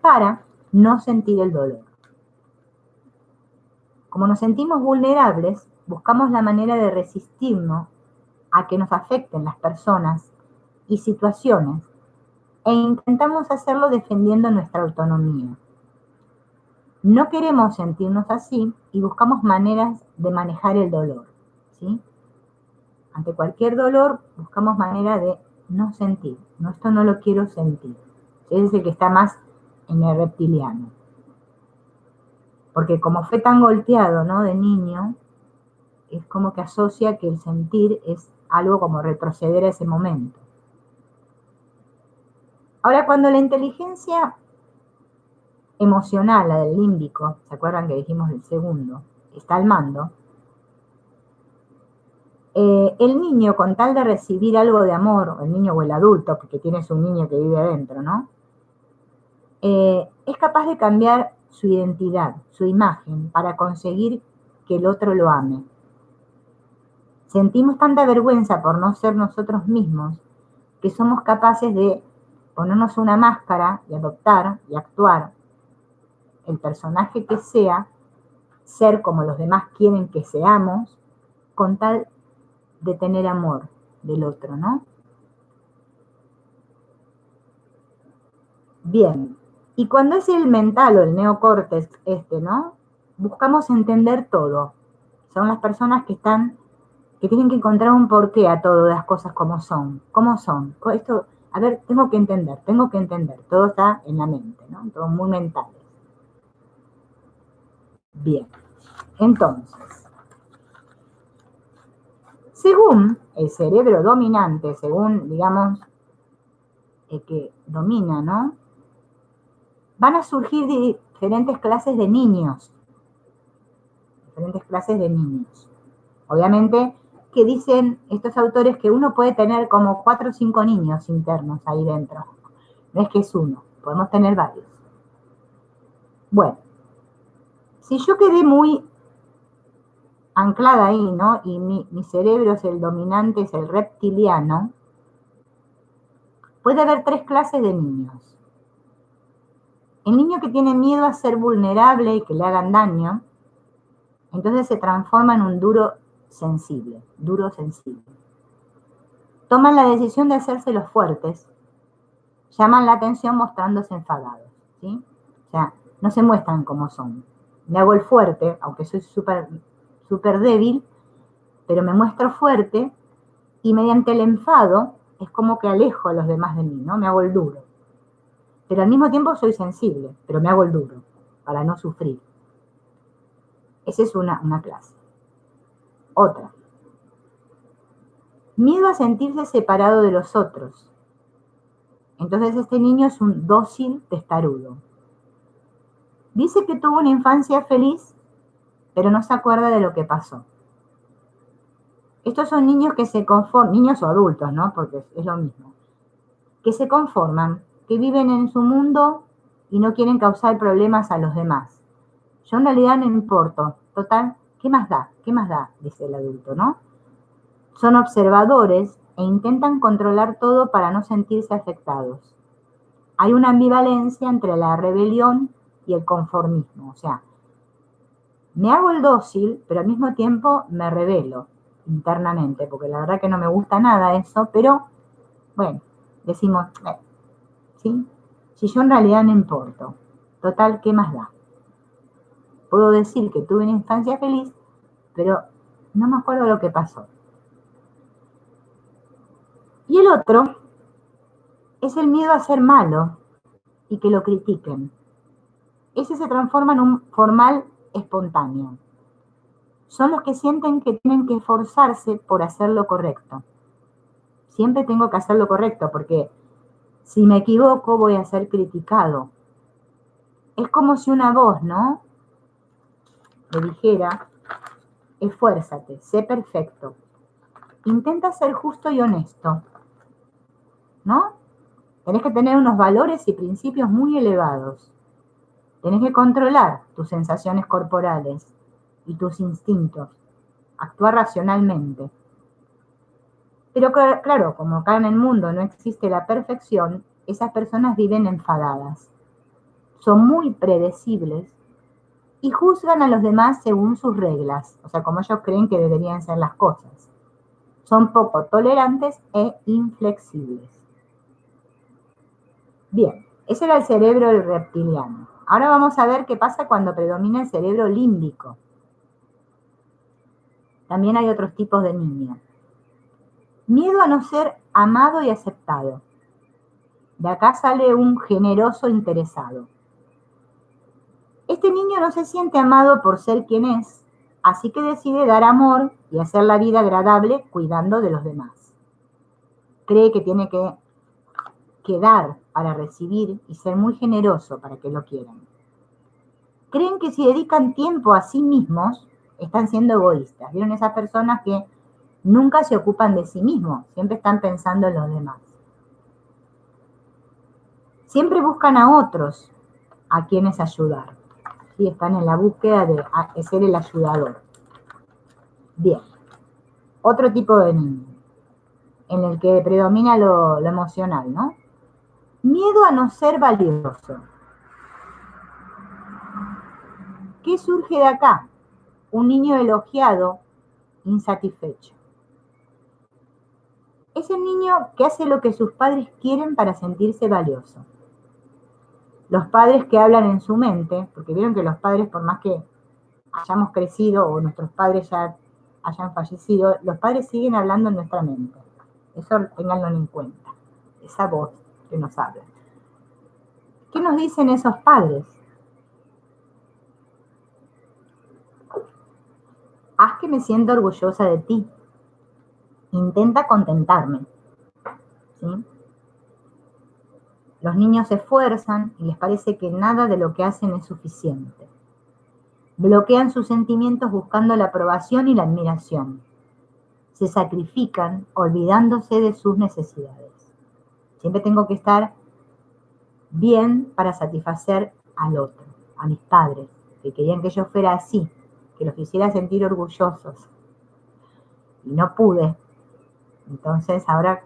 para no sentir el dolor. Como nos sentimos vulnerables, buscamos la manera de resistirnos a que nos afecten las personas y situaciones e intentamos hacerlo defendiendo nuestra autonomía. No queremos sentirnos así y buscamos maneras de manejar el dolor, ¿sí? Ante cualquier dolor buscamos manera de no sentir. No, esto no lo quiero sentir. Ese es el que está más en el reptiliano. Porque como fue tan golpeado, ¿no? De niño, es como que asocia que el sentir es algo como retroceder a ese momento. Ahora, cuando la inteligencia emocional, la del límbico, ¿se acuerdan que dijimos el segundo? Está al mando. El niño, con tal de recibir algo de amor, el niño o el adulto, porque tienes un niño que vive adentro, ¿no? Es capaz de cambiar su identidad, su imagen, para conseguir que el otro lo ame. Sentimos tanta vergüenza por no ser nosotros mismos que somos capaces de ponernos una máscara y adoptar y actuar el personaje que sea, ser como los demás quieren que seamos, con tal de tener amor del otro, ¿no? Bien, y cuando es el mental o el neocórtex ¿no? Buscamos entender todo. Son las personas que tienen que encontrar un porqué a todas las cosas como son. ¿Cómo son? Esto, a ver, tengo que entender. Todo está en la mente, ¿no? Todo muy mental. Bien, entonces, según el cerebro dominante, según, digamos, el que domina, ¿no? Van a surgir diferentes clases de niños. Obviamente que dicen estos autores que uno puede tener como 4 o 5 niños internos ahí dentro. No es que es uno, podemos tener varios. Bueno, si yo quedé muy anclada ahí, ¿no? Y mi cerebro es el dominante, es el reptiliano, puede haber 3 clases de niños. El niño que tiene miedo a ser vulnerable y que le hagan daño, entonces se transforma en un duro sensible. Toman la decisión de hacerse los fuertes, llaman la atención mostrándose enfadados, ¿sí? O sea, no se muestran como son. Me hago el fuerte, aunque soy súper débil, pero me muestro fuerte y mediante el enfado es como que alejo a los demás de mí, ¿no? Me hago el duro. Pero al mismo tiempo soy sensible, pero me hago el duro para no sufrir. Esa es una clase. Otra. Miedo a sentirse separado de los otros. Entonces este niño es un dócil testarudo. Dice que tuvo una infancia feliz, pero no se acuerda de lo que pasó. Estos son niños que se conforman, niños o adultos, ¿no? Porque es lo mismo. Que se conforman, que viven en su mundo y no quieren causar problemas a los demás. Yo en realidad no importo. Total, ¿qué más da? Dice el adulto, ¿no? Son observadores e intentan controlar todo para no sentirse afectados. Hay una ambivalencia entre la rebelión y el conformismo. O sea, me hago el dócil, pero al mismo tiempo me rebelo internamente, porque la verdad que no me gusta nada eso, pero bueno, decimos, ¿sí? Si yo en realidad no importo, total, ¿qué más da? Puedo decir que tuve una infancia feliz, pero no me acuerdo lo que pasó. Y el otro es el miedo a ser malo y que lo critiquen. Ese se transforma en un formal espontáneo. Son los que sienten que tienen que esforzarse por hacer lo correcto. Siempre tengo que hacer lo correcto porque si me equivoco voy a ser criticado. Es como si una voz, ¿no?, me dijera: esfuérzate, sé perfecto, intenta ser justo y honesto, ¿no? Tenés que tener unos valores y principios muy elevados. Tenés que controlar tus sensaciones corporales y tus instintos, actuar racionalmente. Pero claro, como acá en el mundo no existe la perfección, esas personas viven enfadadas. Son muy predecibles y juzgan a los demás según sus reglas, o sea, como ellos creen que deberían ser las cosas. Son poco tolerantes e inflexibles. Bien, ese era el cerebro del reptiliano. Ahora vamos a ver qué pasa cuando predomina el cerebro límbico. También hay otros tipos de niños. Miedo a no ser amado y aceptado. De acá sale un generoso interesado. Este niño no se siente amado por ser quien es, así que decide dar amor y hacer la vida agradable cuidando de los demás. Cree que tiene que dar para recibir y ser muy generoso para que lo quieran. Creen que si dedican tiempo a sí mismos, están siendo egoístas. ¿Vieron esas personas que nunca se ocupan de sí mismos? Siempre están pensando en los demás. Siempre buscan a otros a quienes ayudar. ¿Sí? Están en la búsqueda de ser el ayudador. Bien. Otro tipo de niño, en el que predomina lo emocional, ¿no? Miedo a no ser valioso. ¿Qué surge de acá? Un niño elogiado, insatisfecho. Es el niño que hace lo que sus padres quieren para sentirse valioso. Los padres que hablan en su mente, porque vieron que los padres, por más que hayamos crecido o nuestros padres ya hayan fallecido, los padres siguen hablando en nuestra mente. Eso ténganlo en cuenta, esa voz que nos habla. ¿Qué nos dicen esos padres? Haz que me sienta orgullosa de ti. Intenta contentarme. ¿Sí? Los niños se esfuerzan y les parece que nada de lo que hacen es suficiente. Bloquean sus sentimientos buscando la aprobación y la admiración. Se sacrifican olvidándose de sus necesidades. Siempre tengo que estar bien para satisfacer al otro, a mis padres, que querían que yo fuera así, que los hiciera sentir orgullosos. Y no pude. Entonces ahora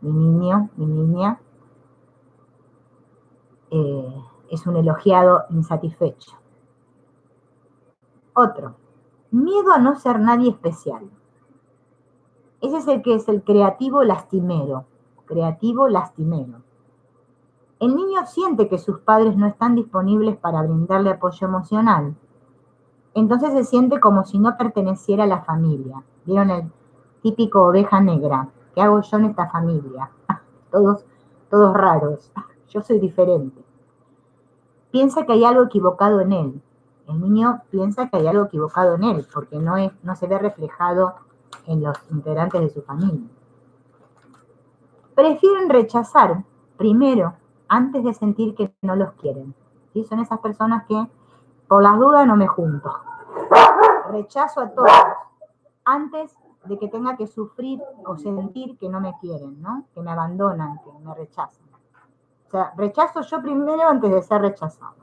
mi niño, mi niña, es un elogiado insatisfecho. Otro, miedo a no ser nadie especial. Ese es el que es el creativo lastimero. Creativo lastimero. El niño siente que sus padres no están disponibles para brindarle apoyo emocional. Entonces se siente como si no perteneciera a la familia. ¿Vieron el típico oveja negra? ¿Qué hago yo en esta familia? Todos raros. Yo soy diferente. Piensa que hay algo equivocado en él. El niño piensa que hay algo equivocado en él porque no se ve reflejado en los integrantes de su familia. Prefieren rechazar primero antes de sentir que no los quieren. ¿Sí? Son esas personas que por las dudas no me junto. Rechazo a todos antes de que tenga que sufrir o sentir que no me quieren, ¿no? Que me abandonan, que me rechazan. O sea, rechazo yo primero antes de ser rechazado.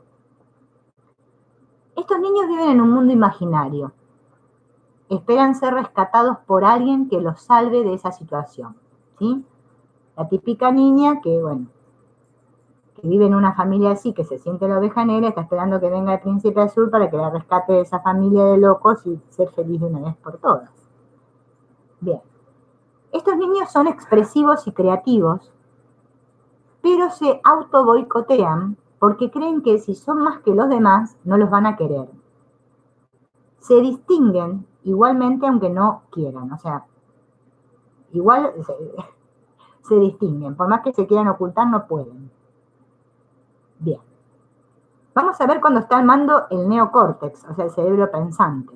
Estos niños viven en un mundo imaginario. Esperan ser rescatados por alguien que los salve de esa situación, ¿sí? La típica niña que vive en una familia así, que se siente la oveja negra, está esperando que venga el príncipe azul para que la rescate de esa familia de locos y ser feliz de una vez por todas. Bien. Estos niños son expresivos y creativos, pero se auto boicotean porque creen que si son más que los demás, no los van a querer. se distinguen igualmente aunque no quieran, o sea, igual se distinguen, por más que se quieran ocultar no pueden. Bien. Vamos a ver cuando está al mando el neocórtex, o sea, el cerebro pensante.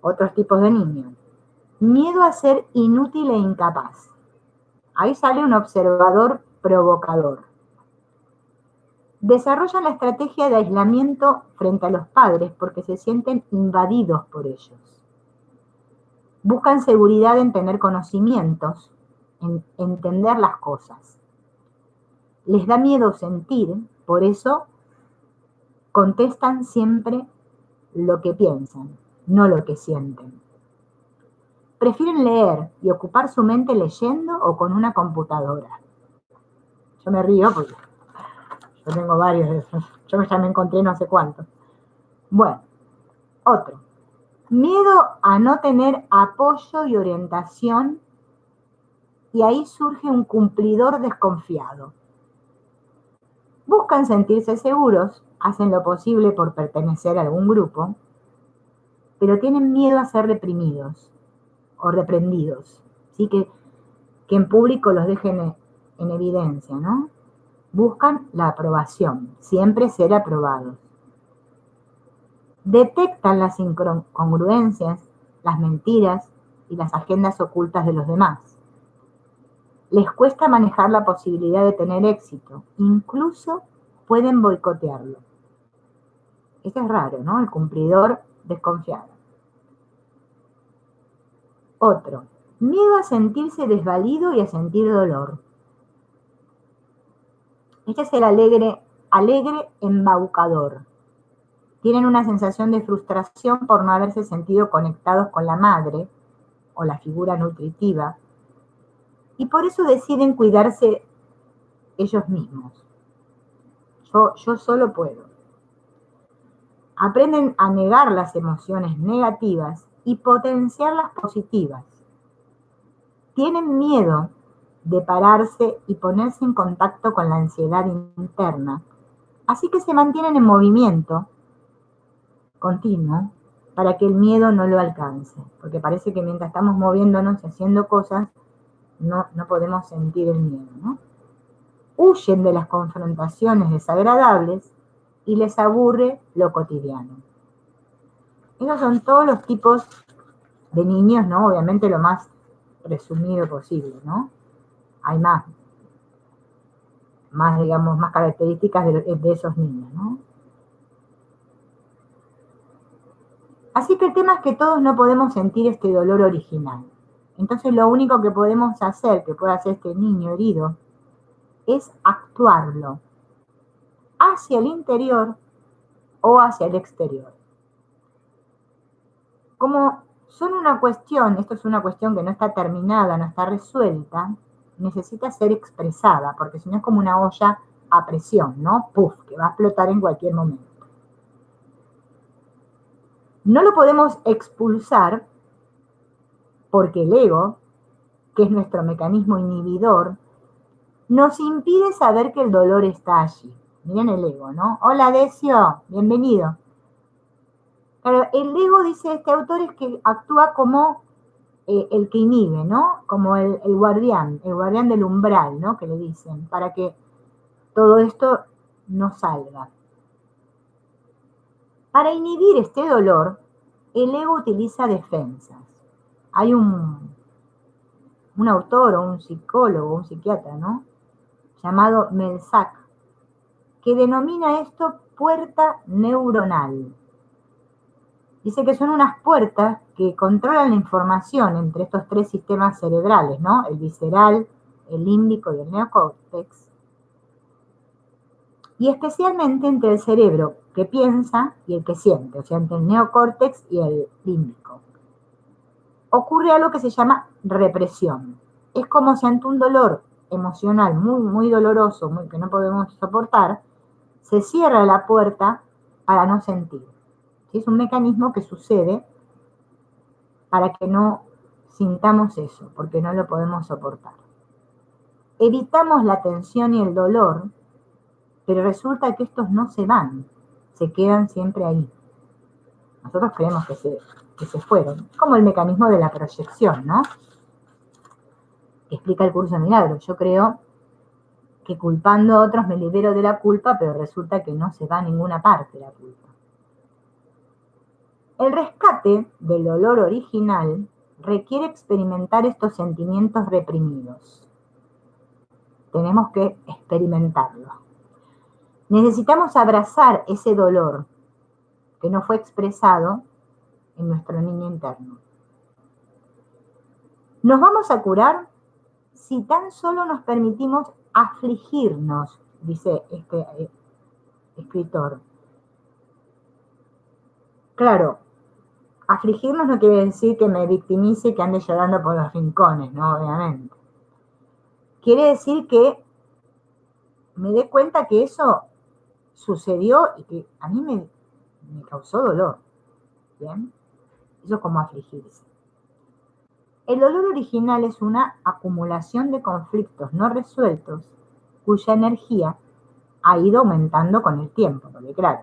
Otros tipos de niños. Miedo a ser inútil e incapaz. Ahí sale un observador provocador. Desarrollan la estrategia de aislamiento frente a los padres porque se sienten invadidos por ellos. Buscan seguridad en tener conocimientos, en entender las cosas. Les da miedo sentir, por eso contestan siempre lo que piensan, no lo que sienten. Prefieren leer y ocupar su mente leyendo o con una computadora. Yo me río porque yo tengo varios de esos. Yo ya me encontré no sé cuántos. Bueno, otro. Miedo a no tener apoyo y orientación, y ahí surge un cumplidor desconfiado. Buscan sentirse seguros, hacen lo posible por pertenecer a algún grupo, pero tienen miedo a ser reprimidos o reprendidos, ¿sí? que en público los dejen en evidencia, ¿no? Buscan la aprobación, siempre ser aprobados. Detectan las incongruencias, las mentiras y las agendas ocultas de los demás. Les cuesta manejar la posibilidad de tener éxito, incluso pueden boicotearlo. Eso es raro, ¿no? El cumplidor desconfiado. Otro, miedo a sentirse desvalido y a sentir dolor. Este es el alegre embaucador. Tienen una sensación de frustración por no haberse sentido conectados con la madre o la figura nutritiva, y por eso deciden cuidarse ellos mismos. Yo solo puedo. Aprenden a negar las emociones negativas y potenciar las positivas. Tienen miedo de pararse y ponerse en contacto con la ansiedad interna, así que se mantienen en movimiento continuo para que el miedo no lo alcance, porque parece que mientras estamos moviéndonos y haciendo cosas, no podemos sentir el miedo, ¿no? Huyen de las confrontaciones desagradables y les aburre lo cotidiano. Esos son todos los tipos de niños, ¿no? Obviamente lo más resumido posible, ¿no? Hay más digamos, más características de esos niños, ¿no? Así que el tema es que todos no podemos sentir este dolor original. Entonces lo único que podemos hacer, que puede hacer este niño herido, es actuarlo hacia el interior o hacia el exterior. Como son una cuestión, esto es una cuestión que no está terminada, no está resuelta, necesita ser expresada, porque si no es como una olla a presión, ¿no? Puf, que va a explotar en cualquier momento. No lo podemos expulsar porque el ego, que es nuestro mecanismo inhibidor, nos impide saber que el dolor está allí. Miren el ego, ¿no? Hola, Decio, bienvenido. Claro, el ego, dice este autor, es que actúa como el que inhibe, ¿no? Como el guardián del umbral, ¿no? Que le dicen, para que todo esto no salga. Para inhibir este dolor, el ego utiliza defensas. Hay un autor o un psicólogo, un psiquiatra, ¿no? Llamado Melzack, que denomina esto puerta neuronal. Dice que son unas puertas que controlan la información entre estos tres sistemas cerebrales, ¿no? El visceral, el límbico y el neocórtex. Y especialmente entre el cerebro que piensa y el que siente, o sea, entre el neocórtex y el límbico. Ocurre algo que se llama represión. Es como si ante un dolor emocional muy, muy doloroso, que no podemos soportar, se cierra la puerta para no sentir. ¿Sí? Es un mecanismo que sucede para que no sintamos eso, porque no lo podemos soportar. Evitamos la tensión y el dolor, pero resulta que estos no se van, se quedan siempre ahí. Nosotros creemos que se fueron. Como el mecanismo de la proyección, ¿no? Que explica el curso de milagros. Yo creo que culpando a otros me libero de la culpa, pero resulta que no se va a ninguna parte la culpa. El rescate del dolor original requiere experimentar estos sentimientos reprimidos. Tenemos que experimentarlo. Necesitamos abrazar ese dolor que no fue expresado en nuestro niño interno. Nos vamos a curar si tan solo nos permitimos afligirnos, dice este escritor. Claro, afligirnos no quiere decir que me victimice y que ande llorando por los rincones, ¿no? Obviamente. Quiere decir que me dé cuenta que eso sucedió y que a mí me causó dolor. ¿Bien? Eso es como afligirse. El dolor original es una acumulación de conflictos no resueltos cuya energía ha ido aumentando con el tiempo, porque claro,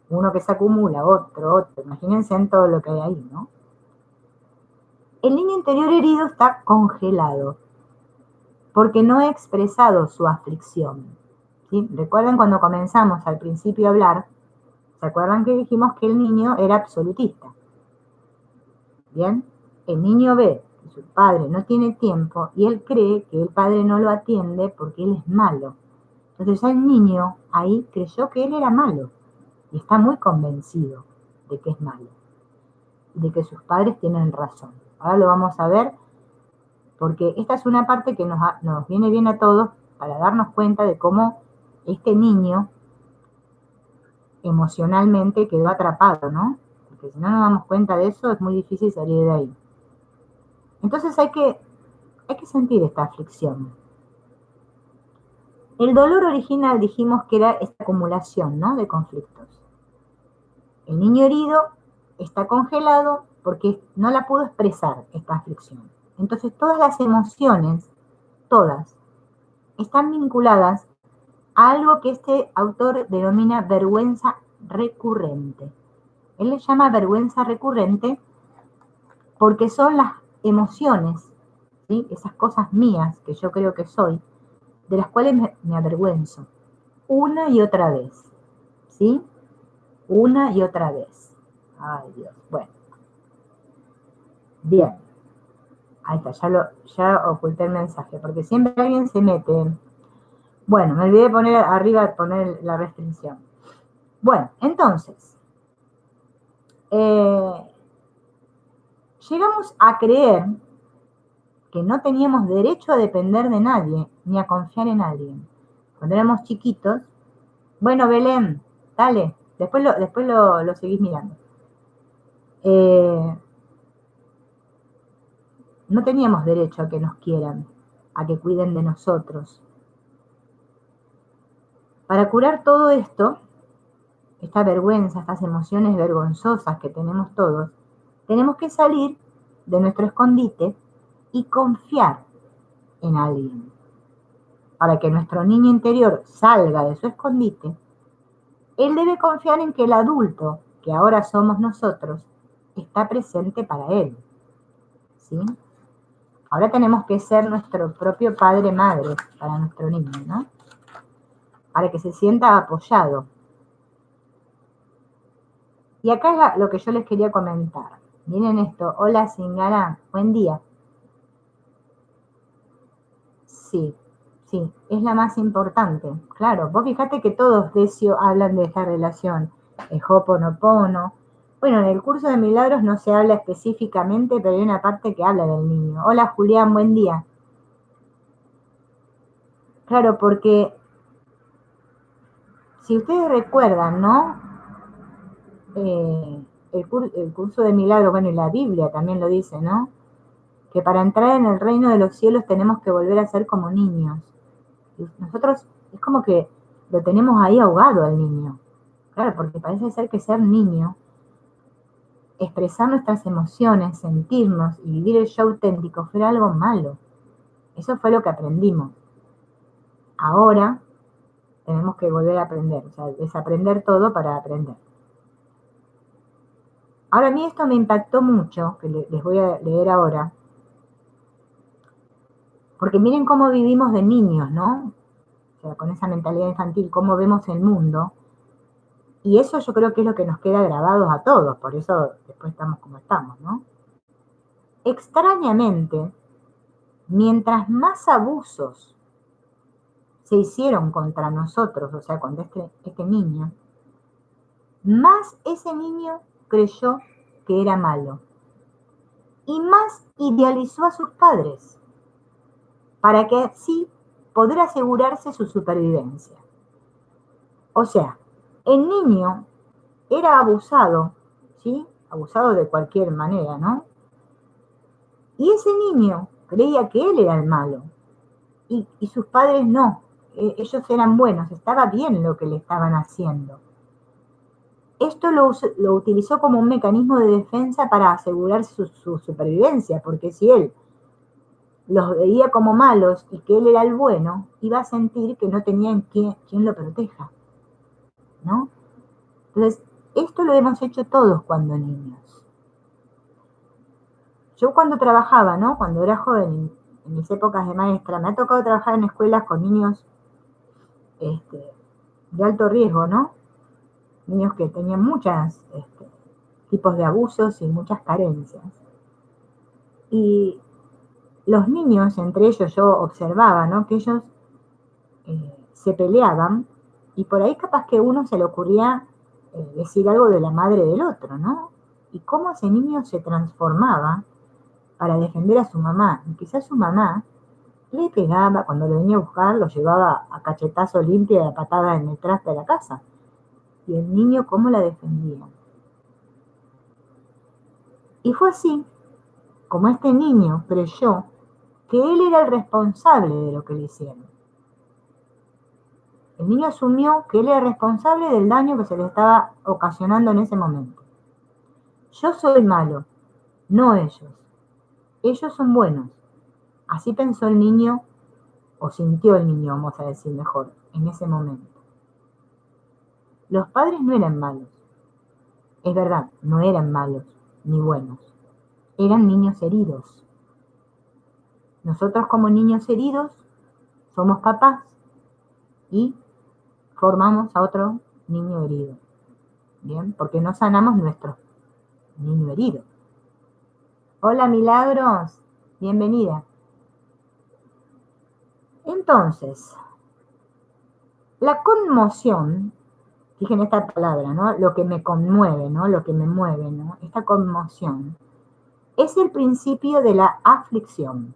uno que se acumula, otro, imagínense en todo lo que hay ahí, ¿no? El niño interior herido está congelado porque no ha expresado su aflicción. ¿Sí? Recuerden cuando comenzamos al principio a hablar, ¿se acuerdan que dijimos que el niño era absolutista? ¿Bien? El niño ve que su padre no tiene tiempo y él cree que el padre no lo atiende porque él es malo. Entonces el niño ahí creyó que él era malo y está muy convencido de que es malo, de que sus padres tienen razón. Ahora lo vamos a ver porque esta es una parte que nos viene bien a todos para darnos cuenta de cómo este niño emocionalmente quedó atrapado, ¿no? Porque si no nos damos cuenta de eso es muy difícil salir de ahí. Entonces hay que sentir esta aflicción. El dolor original dijimos que era esta acumulación, ¿no? De conflictos. El niño herido está congelado porque no la pudo expresar esta aflicción. Entonces todas las emociones, todas, están vinculadas a algo que este autor denomina vergüenza recurrente. Él le llama vergüenza recurrente porque son las emociones, ¿sí? Esas cosas mías que yo creo que soy, de las cuales me avergüenzo una y otra vez, ¿sí? Una y otra vez. Ay, Dios. Bueno. Bien. Ahí está, ya oculté el mensaje, porque siempre alguien se mete. Bueno, me olvidé poner arriba, poner la restricción. Bueno, entonces, llegamos a creer que no teníamos derecho a depender de nadie, ni a confiar en alguien. Cuando éramos chiquitos, bueno, Belén, dale, después lo seguís mirando. No teníamos derecho a que nos quieran, a que cuiden de nosotros. Para curar todo esto, esta vergüenza, estas emociones vergonzosas que tenemos todos, tenemos que salir de nuestro escondite y confiar en alguien. Para que nuestro niño interior salga de su escondite, él debe confiar en que el adulto, que ahora somos nosotros, está presente para él. ¿Sí? Ahora tenemos que ser nuestro propio padre-madre para nuestro niño, ¿no? Para que se sienta apoyado. Y acá es lo que yo les quería comentar. Miren esto. Hola, Singara. Buen día. Sí, es la más importante. Claro, vos fíjate que todos Decio hablan de esta relación. El Ho'oponopono. Bueno, en el curso de milagros no se habla específicamente, pero hay una parte que habla del niño. Hola, Julián, buen día. Claro, porque si ustedes recuerdan, ¿no? El curso de milagros, bueno, y la Biblia también lo dice, ¿no? Que para entrar en el reino de los cielos tenemos que volver a ser como niños. Y nosotros es como que lo tenemos ahí ahogado al niño. Claro, porque parece ser que ser niño, expresar nuestras emociones, sentirnos y vivir el yo auténtico fuera algo malo. Eso fue lo que aprendimos. Ahora tenemos que volver a aprender, o sea, desaprender todo para aprender. Ahora, a mí esto me impactó mucho, que les voy a leer ahora, porque miren cómo vivimos de niños, ¿no? O sea, con esa mentalidad infantil, cómo vemos el mundo. Y eso yo creo que es lo que nos queda grabado a todos, por eso después estamos como estamos, ¿no? Extrañamente, mientras más abusos se hicieron contra nosotros, o sea, contra este niño, más ese niño creyó que era malo y más idealizó a sus padres para que así poder asegurarse su supervivencia. O sea, el niño era abusado, ¿sí? Abusado de cualquier manera, ¿no? Y ese niño creía que él era el malo y sus padres no. Ellos eran buenos, estaba bien lo que le estaban haciendo. Esto lo utilizó como un mecanismo de defensa para asegurar su supervivencia, porque si él los veía como malos y que él era el bueno, iba a sentir que no tenía quien lo proteja, ¿no? Entonces, esto lo hemos hecho todos cuando niños. Yo cuando trabajaba, ¿no? Cuando era joven, en mis épocas de maestra, me ha tocado trabajar en escuelas con niños de alto riesgo, ¿no? Niños que tenían muchos tipos de abusos y muchas carencias. Y los niños, entre ellos yo observaba, ¿no? Que ellos se peleaban y por ahí capaz que uno se le ocurría decir algo de la madre del otro, ¿no? Y cómo ese niño se transformaba para defender a su mamá. Y quizás su mamá le pegaba, cuando lo venía a buscar, lo llevaba a cachetazo limpio y a patada en el traste de la casa. Y el niño, ¿cómo la defendía? Y fue así como este niño creyó que él era el responsable de lo que le hicieron. El niño asumió que él era responsable del daño que se le estaba ocasionando en ese momento. Yo soy malo, no ellos. Ellos son buenos. Así pensó el niño, o sintió el niño, vamos a decir mejor, en ese momento. Los padres no eran malos. Es verdad, no eran malos ni buenos. Eran niños heridos. Nosotros como niños heridos somos papás y formamos a otro niño herido. Bien, porque no sanamos nuestro niño herido. Hola Milagros, bienvenida. Entonces, la conmoción, fíjense esta palabra, ¿no? Lo que me conmueve, ¿no? Lo que me mueve, ¿no? Esta conmoción es el principio de la aflicción.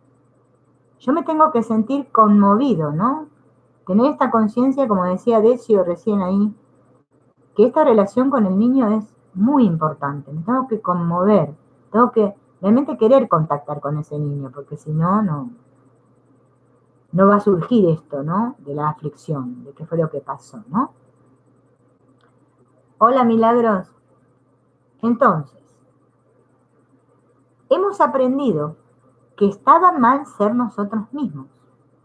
Yo me tengo que sentir conmovido, ¿no? Tener esta conciencia, como decía Decio recién ahí, que esta relación con el niño es muy importante. Me tengo que conmover, tengo que realmente querer contactar con ese niño, porque si no, no va a surgir esto, ¿no? De la aflicción, de qué fue lo que pasó, ¿no? Hola, Milagros. Entonces, hemos aprendido que estaba mal ser nosotros mismos.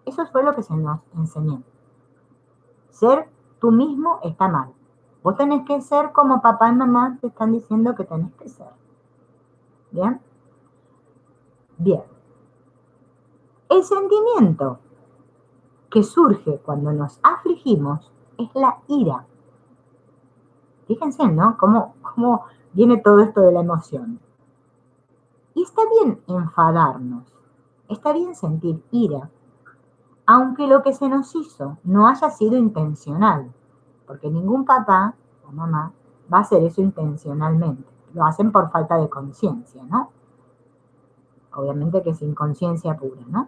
Eso fue lo que se nos enseñó. Ser tú mismo está mal. Vos tenés que ser como papá y mamá te están diciendo que tenés que ser. ¿Bien? Bien. El sentimiento que surge cuando nos afligimos es la ira. Fíjense, ¿no? Cómo viene todo esto de la emoción. Y está bien enfadarnos, está bien sentir ira, aunque lo que se nos hizo no haya sido intencional, porque ningún papá o mamá va a hacer eso intencionalmente. Lo hacen por falta de conciencia, ¿no? Obviamente que es inconsciencia pura, ¿no?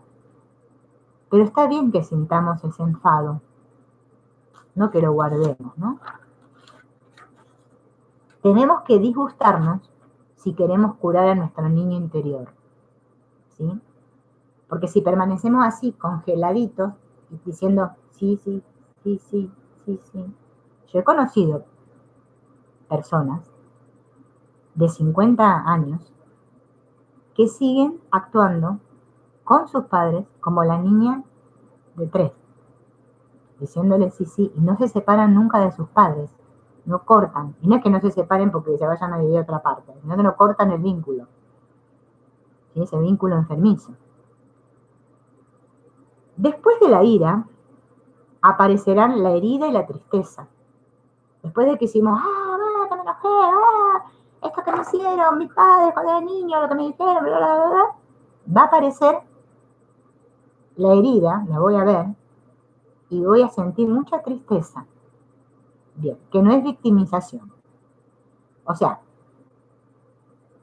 Pero está bien que sintamos ese enfado, no que lo guardemos, ¿no? Tenemos que disgustarnos si queremos curar a nuestro niño interior, ¿sí? Porque si permanecemos así, congeladitos, diciendo sí, sí, sí, sí, sí, sí. Yo he conocido personas de 50 años que siguen actuando con sus padres como la niña de 3, diciéndole sí, sí, y no se separan nunca de sus padres. no cortan. Y no es que no se separen porque se vayan a vivir a otra parte, sino que no cortan el vínculo. ¿Sí? Ese vínculo enfermizo. Después de la ira, aparecerán la herida y la tristeza. Después de que hicimos, que me enojé, esto que me hicieron mis padres cuando era niño, lo que me dijeron, bla, bla, bla, bla, va a aparecer la herida, la voy a ver, y voy a sentir mucha tristeza. Bien, que no es victimización. O sea,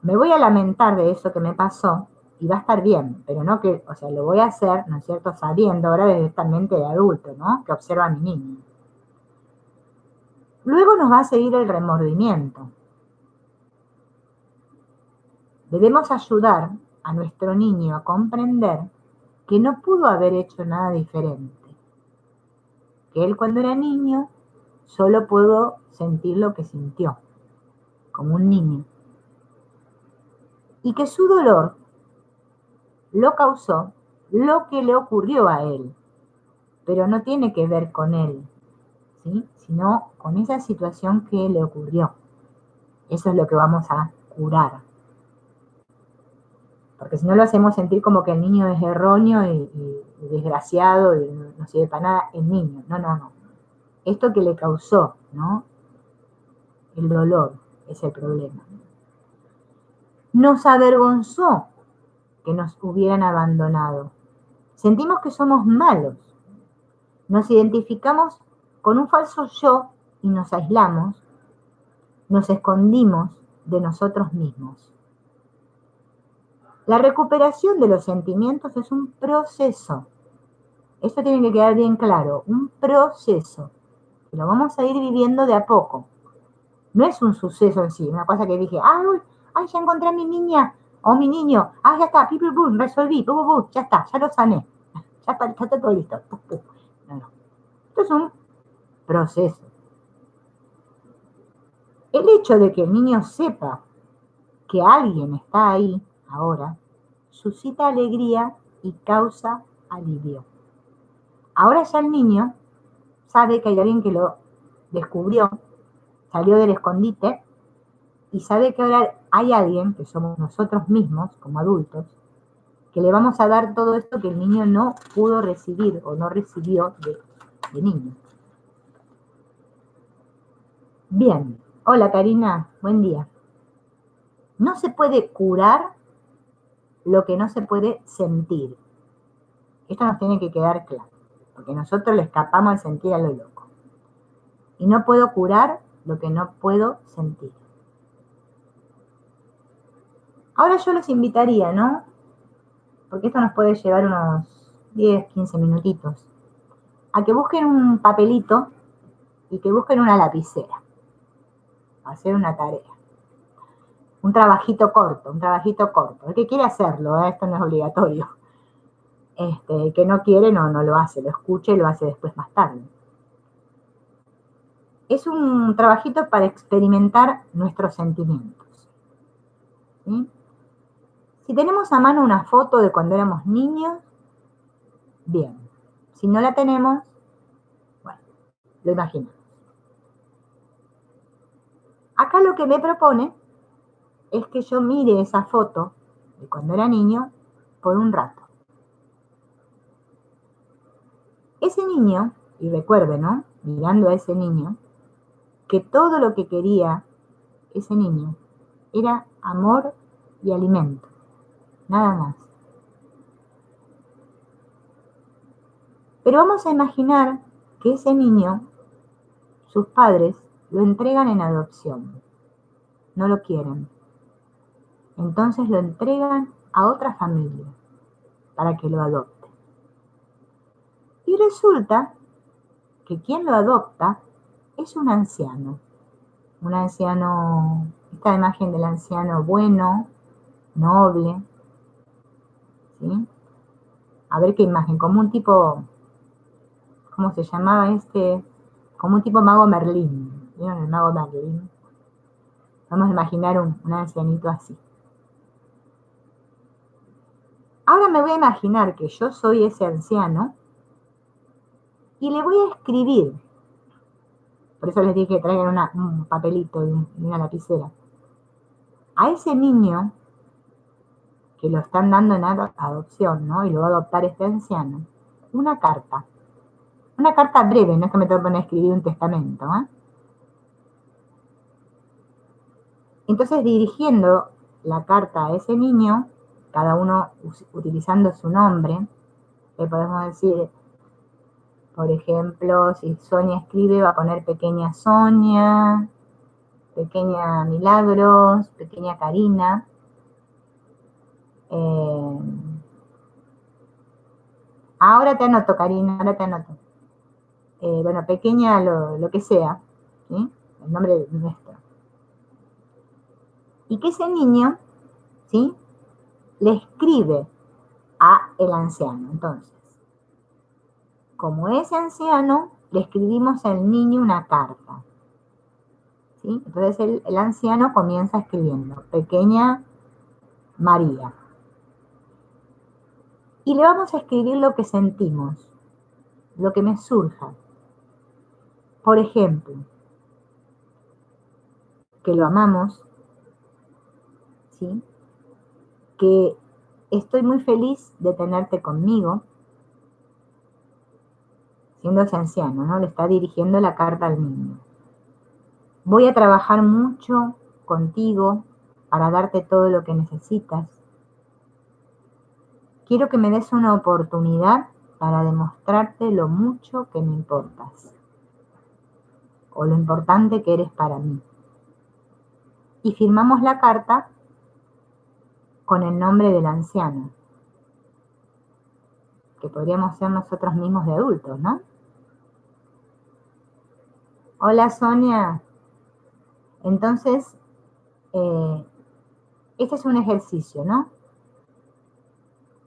me voy a lamentar de eso que me pasó y va a estar bien, pero no que, o sea, lo voy a hacer, ¿no es cierto?, sabiendo ahora desde esta mente de adulto, ¿no?, que observa a mi niño. Luego nos va a seguir el remordimiento. Debemos ayudar a nuestro niño a comprender que no pudo haber hecho nada diferente. Que él cuando era niño solo pudo sentir lo que sintió, como un niño. Y que su dolor lo causó lo que le ocurrió a él, pero no tiene que ver con él, ¿sí?, sino con esa situación que le ocurrió. Eso es lo que vamos a curar. Porque si no lo hacemos sentir como que el niño es erróneo y desgraciado y no sirve para nada, el niño. No. Esto que le causó, ¿no?, el dolor es el problema. Nos avergonzó que nos hubieran abandonado. Sentimos que somos malos. Nos identificamos con un falso yo y nos aislamos. Nos escondimos de nosotros mismos. La recuperación de los sentimientos es un proceso. Esto tiene que quedar bien claro, un proceso. Lo vamos a ir viviendo de a poco. No es un suceso en sí, una cosa que dije, ya encontré a mi niña o mi niño, ya está, resolví, ya está, ya lo sané, ya está todo listo. No. Esto es un proceso. El hecho de que el niño sepa que alguien está ahí ahora, suscita alegría y causa alivio. Ahora ya el niño sabe que hay alguien que lo descubrió, salió del escondite, y sabe que ahora hay alguien, que somos nosotros mismos, como adultos, que le vamos a dar todo esto que el niño no pudo recibir o no recibió de niño. Bien, hola Karina, buen día. No se puede curar lo que no se puede sentir. Esto nos tiene que quedar claro, porque nosotros le escapamos al sentir a lo loco. Y no puedo curar lo que no puedo sentir. Ahora yo los invitaría, ¿no?, porque esto nos puede llevar unos 10, 15 minutitos, a que busquen un papelito y que busquen una lapicera, a hacer una tarea. Un trabajito corto. El que quiere hacerlo, esto no es obligatorio. El que no quiere, no lo hace, lo escucha y lo hace después más tarde. Es un trabajito para experimentar nuestros sentimientos. ¿Sí? Si tenemos a mano una foto de cuando éramos niños, bien. Si no la tenemos, bueno, lo imaginamos. Acá lo que me propone es que yo mire esa foto de cuando era niño por un rato. Ese niño, y recuerde, ¿no?, mirando a ese niño, que todo lo que quería ese niño era amor y alimento, nada más. Pero vamos a imaginar que ese niño, sus padres, lo entregan en adopción, no lo quieren. Entonces lo entregan a otra familia para que lo adopte. Y resulta que quien lo adopta es un anciano, esta imagen del anciano bueno, noble, ¿sí? A ver qué imagen, como un tipo, ¿cómo se llamaba este? Como un tipo mago Merlín, ¿vieron el mago Merlín? Vamos a imaginar un ancianito así. Ahora me voy a imaginar que yo soy ese anciano y le voy a escribir, por eso les dije que traigan un papelito y una lapicera. A ese niño que lo están dando en adopción, ¿no? Y lo va a adoptar este anciano, una carta breve, no es que me tengo que poner a escribir un testamento, ¿eh? Entonces, dirigiendo la carta a ese niño, cada uno utilizando su nombre, le podemos decir, por ejemplo, si Sonia escribe, va a poner pequeña Sonia, pequeña Milagros, pequeña Karina. Ahora te anoto, Karina, ahora te anoto. Bueno, pequeña lo que sea, ¿sí? El nombre nuestro. Y que ese niño, ¿sí? Le escribe a el anciano. Entonces, como ese anciano, le escribimos al niño una carta, ¿sí? Entonces el anciano comienza escribiendo, pequeña María. Y le vamos a escribir lo que sentimos, lo que me surja. Por ejemplo, que lo amamos, ¿sí? Que estoy muy feliz de tenerte conmigo, siendo ese anciano, ¿no? Le está dirigiendo la carta al niño. Voy a trabajar mucho contigo para darte todo lo que necesitas. Quiero que me des una oportunidad para demostrarte lo mucho que me importas o lo importante que eres para mí. Y firmamos la carta con el nombre del anciano, que podríamos ser nosotros mismos de adultos, ¿no? Hola, Sonia. Entonces, este es un ejercicio, ¿no?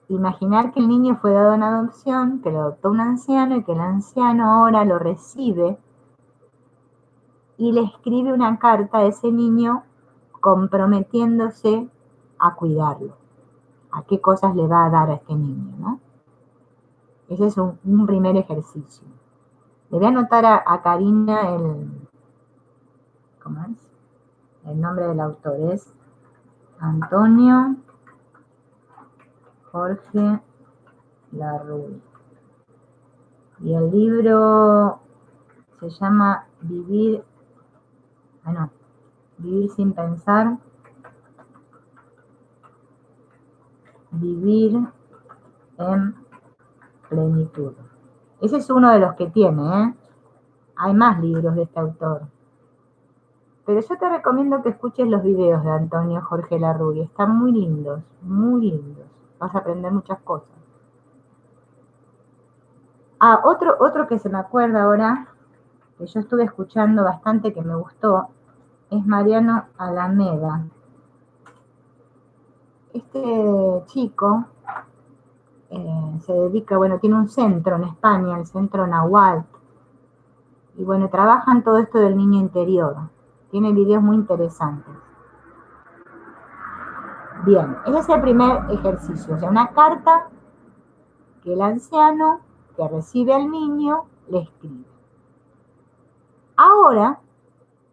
Imaginar que el niño fue dado en adopción, que lo adoptó un anciano y que el anciano ahora lo recibe y le escribe una carta a ese niño comprometiéndose a cuidarlo, a qué cosas le va a dar a este niño, ¿no? Ese es un primer ejercicio. Le voy a anotar a Karina ¿cómo es? El nombre del autor es Antonio Jorge Larruri. Y el libro se llama Vivir sin pensar, vivir en plenitud. Ese es uno de los que tiene, ¿eh? Hay más libros de este autor. Pero yo te recomiendo que escuches los videos de Antonio Jorge Larruri. Están muy lindos, muy lindos. Vas a aprender muchas cosas. Otro que se me acuerda ahora, que yo estuve escuchando bastante, que me gustó, es Mariano Alameda. Este chico se dedica, tiene un centro en España, el centro Nahuatl, y trabajan todo esto del niño interior. Tiene videos muy interesantes. Bien, ese es el primer ejercicio, o sea, una carta que el anciano que recibe al niño le escribe. Ahora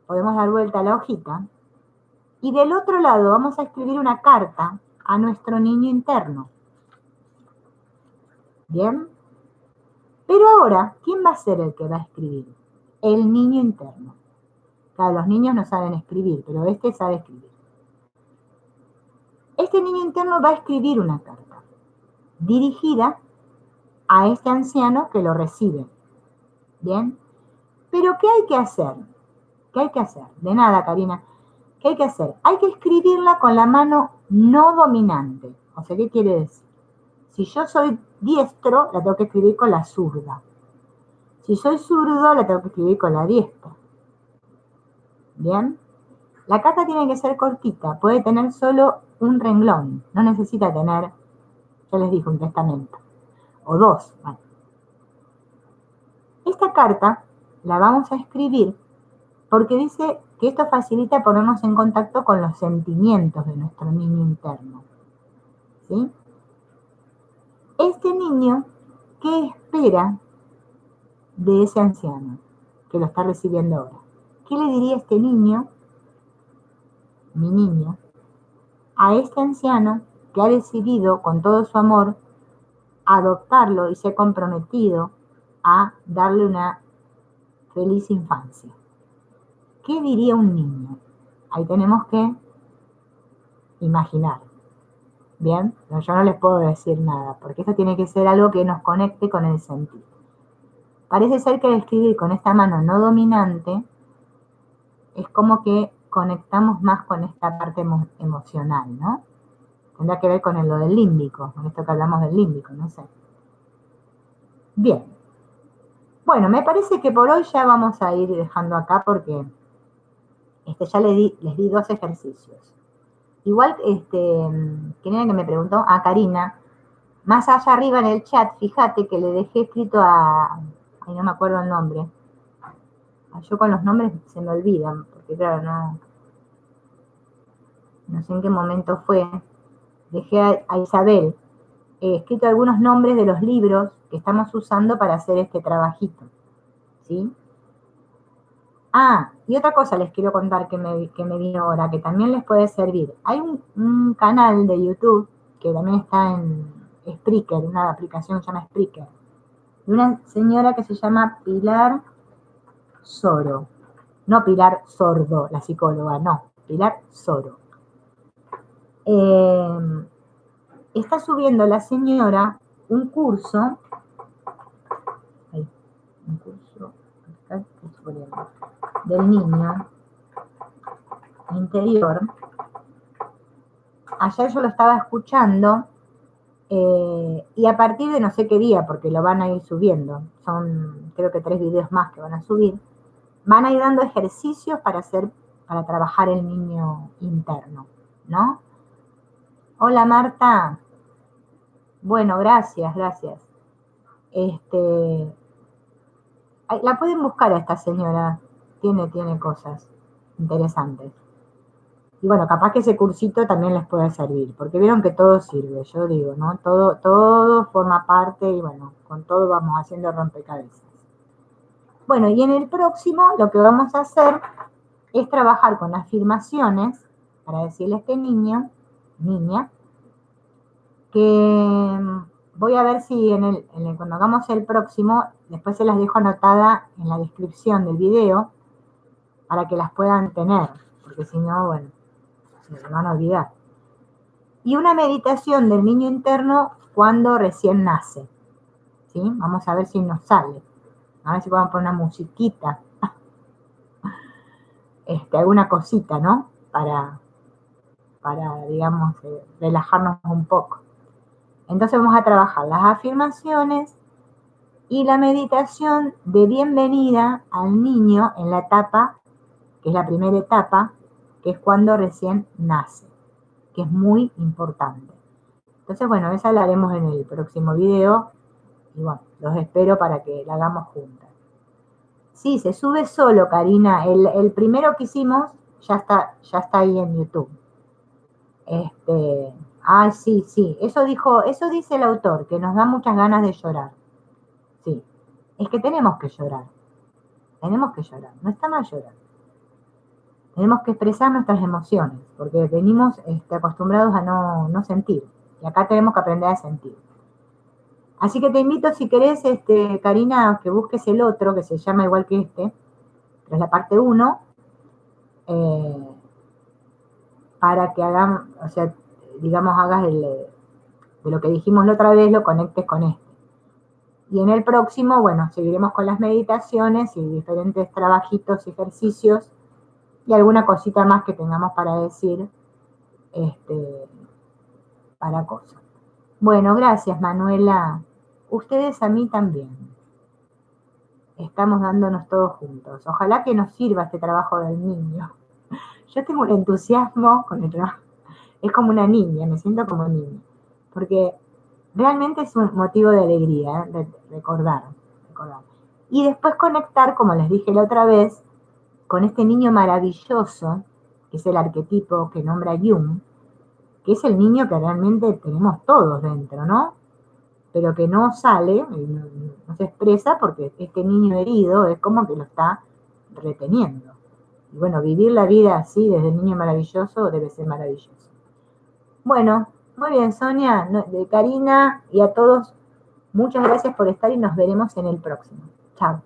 podemos dar vuelta a la hojita y del otro lado vamos a escribir una carta a nuestro niño interno. Bien, pero ahora, ¿quién va a ser el que va a escribir? El niño interno. Claro, los niños no saben escribir, pero este sabe escribir. Este niño interno va a escribir una carta dirigida a este anciano que lo recibe. Bien, pero ¿qué hay que hacer? ¿Qué hay que hacer? De nada, Karina. ¿Qué hay que hacer? Hay que escribirla con la mano no dominante. O sea, ¿qué quiere decir? Si yo soy diestro, la tengo que escribir con la zurda. Si soy zurdo, la tengo que escribir con la diestra. ¿Bien? La carta tiene que ser cortita. Puede tener solo un renglón. No necesita tener, yo les dije, un testamento. O dos. Bueno. Esta carta la vamos a escribir porque dice que esto facilita ponernos en contacto con los sentimientos de nuestro niño interno. ¿Sí? Este niño, ¿qué espera de ese anciano? que lo está recibiendo ahora. ¿Qué le diría este niño, mi niño, a este anciano que ha decidido con todo su amor adoptarlo y se ha comprometido a darle una feliz infancia? ¿Qué diría un niño? Ahí tenemos que imaginar. Bien, no, yo no les puedo decir nada, porque esto tiene que ser algo que nos conecte con el sentido. Parece ser que al escribir con esta mano no dominante, es como que conectamos más con esta parte emocional, ¿no? Tendrá que ver con lo del límbico, con esto que hablamos del límbico, no sé. Bien. Bueno, me parece que por hoy ya vamos a ir dejando acá porque ya les di 2 ejercicios. Igual, ¿quién era que me preguntó? A Karina. Más allá arriba en el chat, fíjate que le dejé escrito ay, no me acuerdo el nombre. Yo con los nombres se me olvidan, porque claro, no sé en qué momento fue. Dejé a Isabel escrito algunos nombres de los libros que estamos usando para hacer este trabajito, ¿sí? Ah, y otra cosa les quiero contar que me vino ahora, que también les puede servir. Hay un canal de YouTube que también está en Spreaker, una aplicación que se llama Spreaker, de una señora que se llama Pilar Soro. No Pilar Sordo, la psicóloga, no, Pilar Soro. Está subiendo la señora un curso, del niño interior. Ayer yo lo estaba escuchando y a partir de no sé qué día, porque lo van a ir subiendo, son creo que 3 videos más que van a subir, van a ir dando ejercicios para trabajar el niño interno, ¿no? Hola Marta. Bueno, gracias. La pueden buscar a esta señora, tiene cosas interesantes. Y bueno, capaz que ese cursito también les puede servir, porque vieron que todo sirve, yo digo, ¿no? Todo forma parte y bueno, con todo vamos haciendo rompecabezas. Bueno, y en el próximo lo que vamos a hacer es trabajar con afirmaciones para decirle a este niño, niña, que voy a ver si cuando hagamos el próximo, después se las dejo anotada en la descripción del video para que las puedan tener, porque si no, bueno, se van a olvidar. Y una meditación del niño interno cuando recién nace, ¿sí? Vamos a ver si nos sale. A ver si podemos poner una musiquita, alguna cosita, ¿no? Para digamos, relajarnos un poco. Entonces vamos a trabajar las afirmaciones y la meditación de bienvenida al niño en la etapa, que es la primera etapa, que es cuando recién nace, que es muy importante. Entonces, bueno, esa la haremos en el próximo video y bueno, los espero para que la hagamos juntas. Sí, se sube solo, Karina. El primero que hicimos ya está ahí en YouTube. Sí. Eso dice el autor, que nos da muchas ganas de llorar. Sí, es que tenemos que llorar. No está mal llorar. Tenemos que expresar nuestras emociones, porque venimos acostumbrados a no sentir. Y acá tenemos que aprender a sentir. Así que te invito, si querés, Karina, que busques el otro, que se llama igual que pero es la parte 1, para que hagan, o sea, digamos, hagas de lo que dijimos la otra vez, lo conectes con este. Y en el próximo, bueno, seguiremos con las meditaciones y diferentes trabajitos, ejercicios y alguna cosita más que tengamos para decir, para cosas. Bueno, gracias, Manuela. Ustedes a mí también. Estamos dándonos todos juntos. Ojalá que nos sirva este trabajo del niño. Yo tengo un entusiasmo con el trabajo. Es como una niña, me siento como niña. Porque realmente es un motivo de alegría, de recordar. Y después conectar, como les dije la otra vez, con este niño maravilloso, que es el arquetipo que nombra Jung, que es el niño que realmente tenemos todos dentro, ¿no? pero que no sale, no se expresa porque este niño herido es como que lo está reteniendo. Y bueno, vivir la vida así desde el niño maravilloso debe ser maravilloso. Bueno, muy bien, Sonia, Karina y a todos, muchas gracias por estar y nos veremos en el próximo. Chao.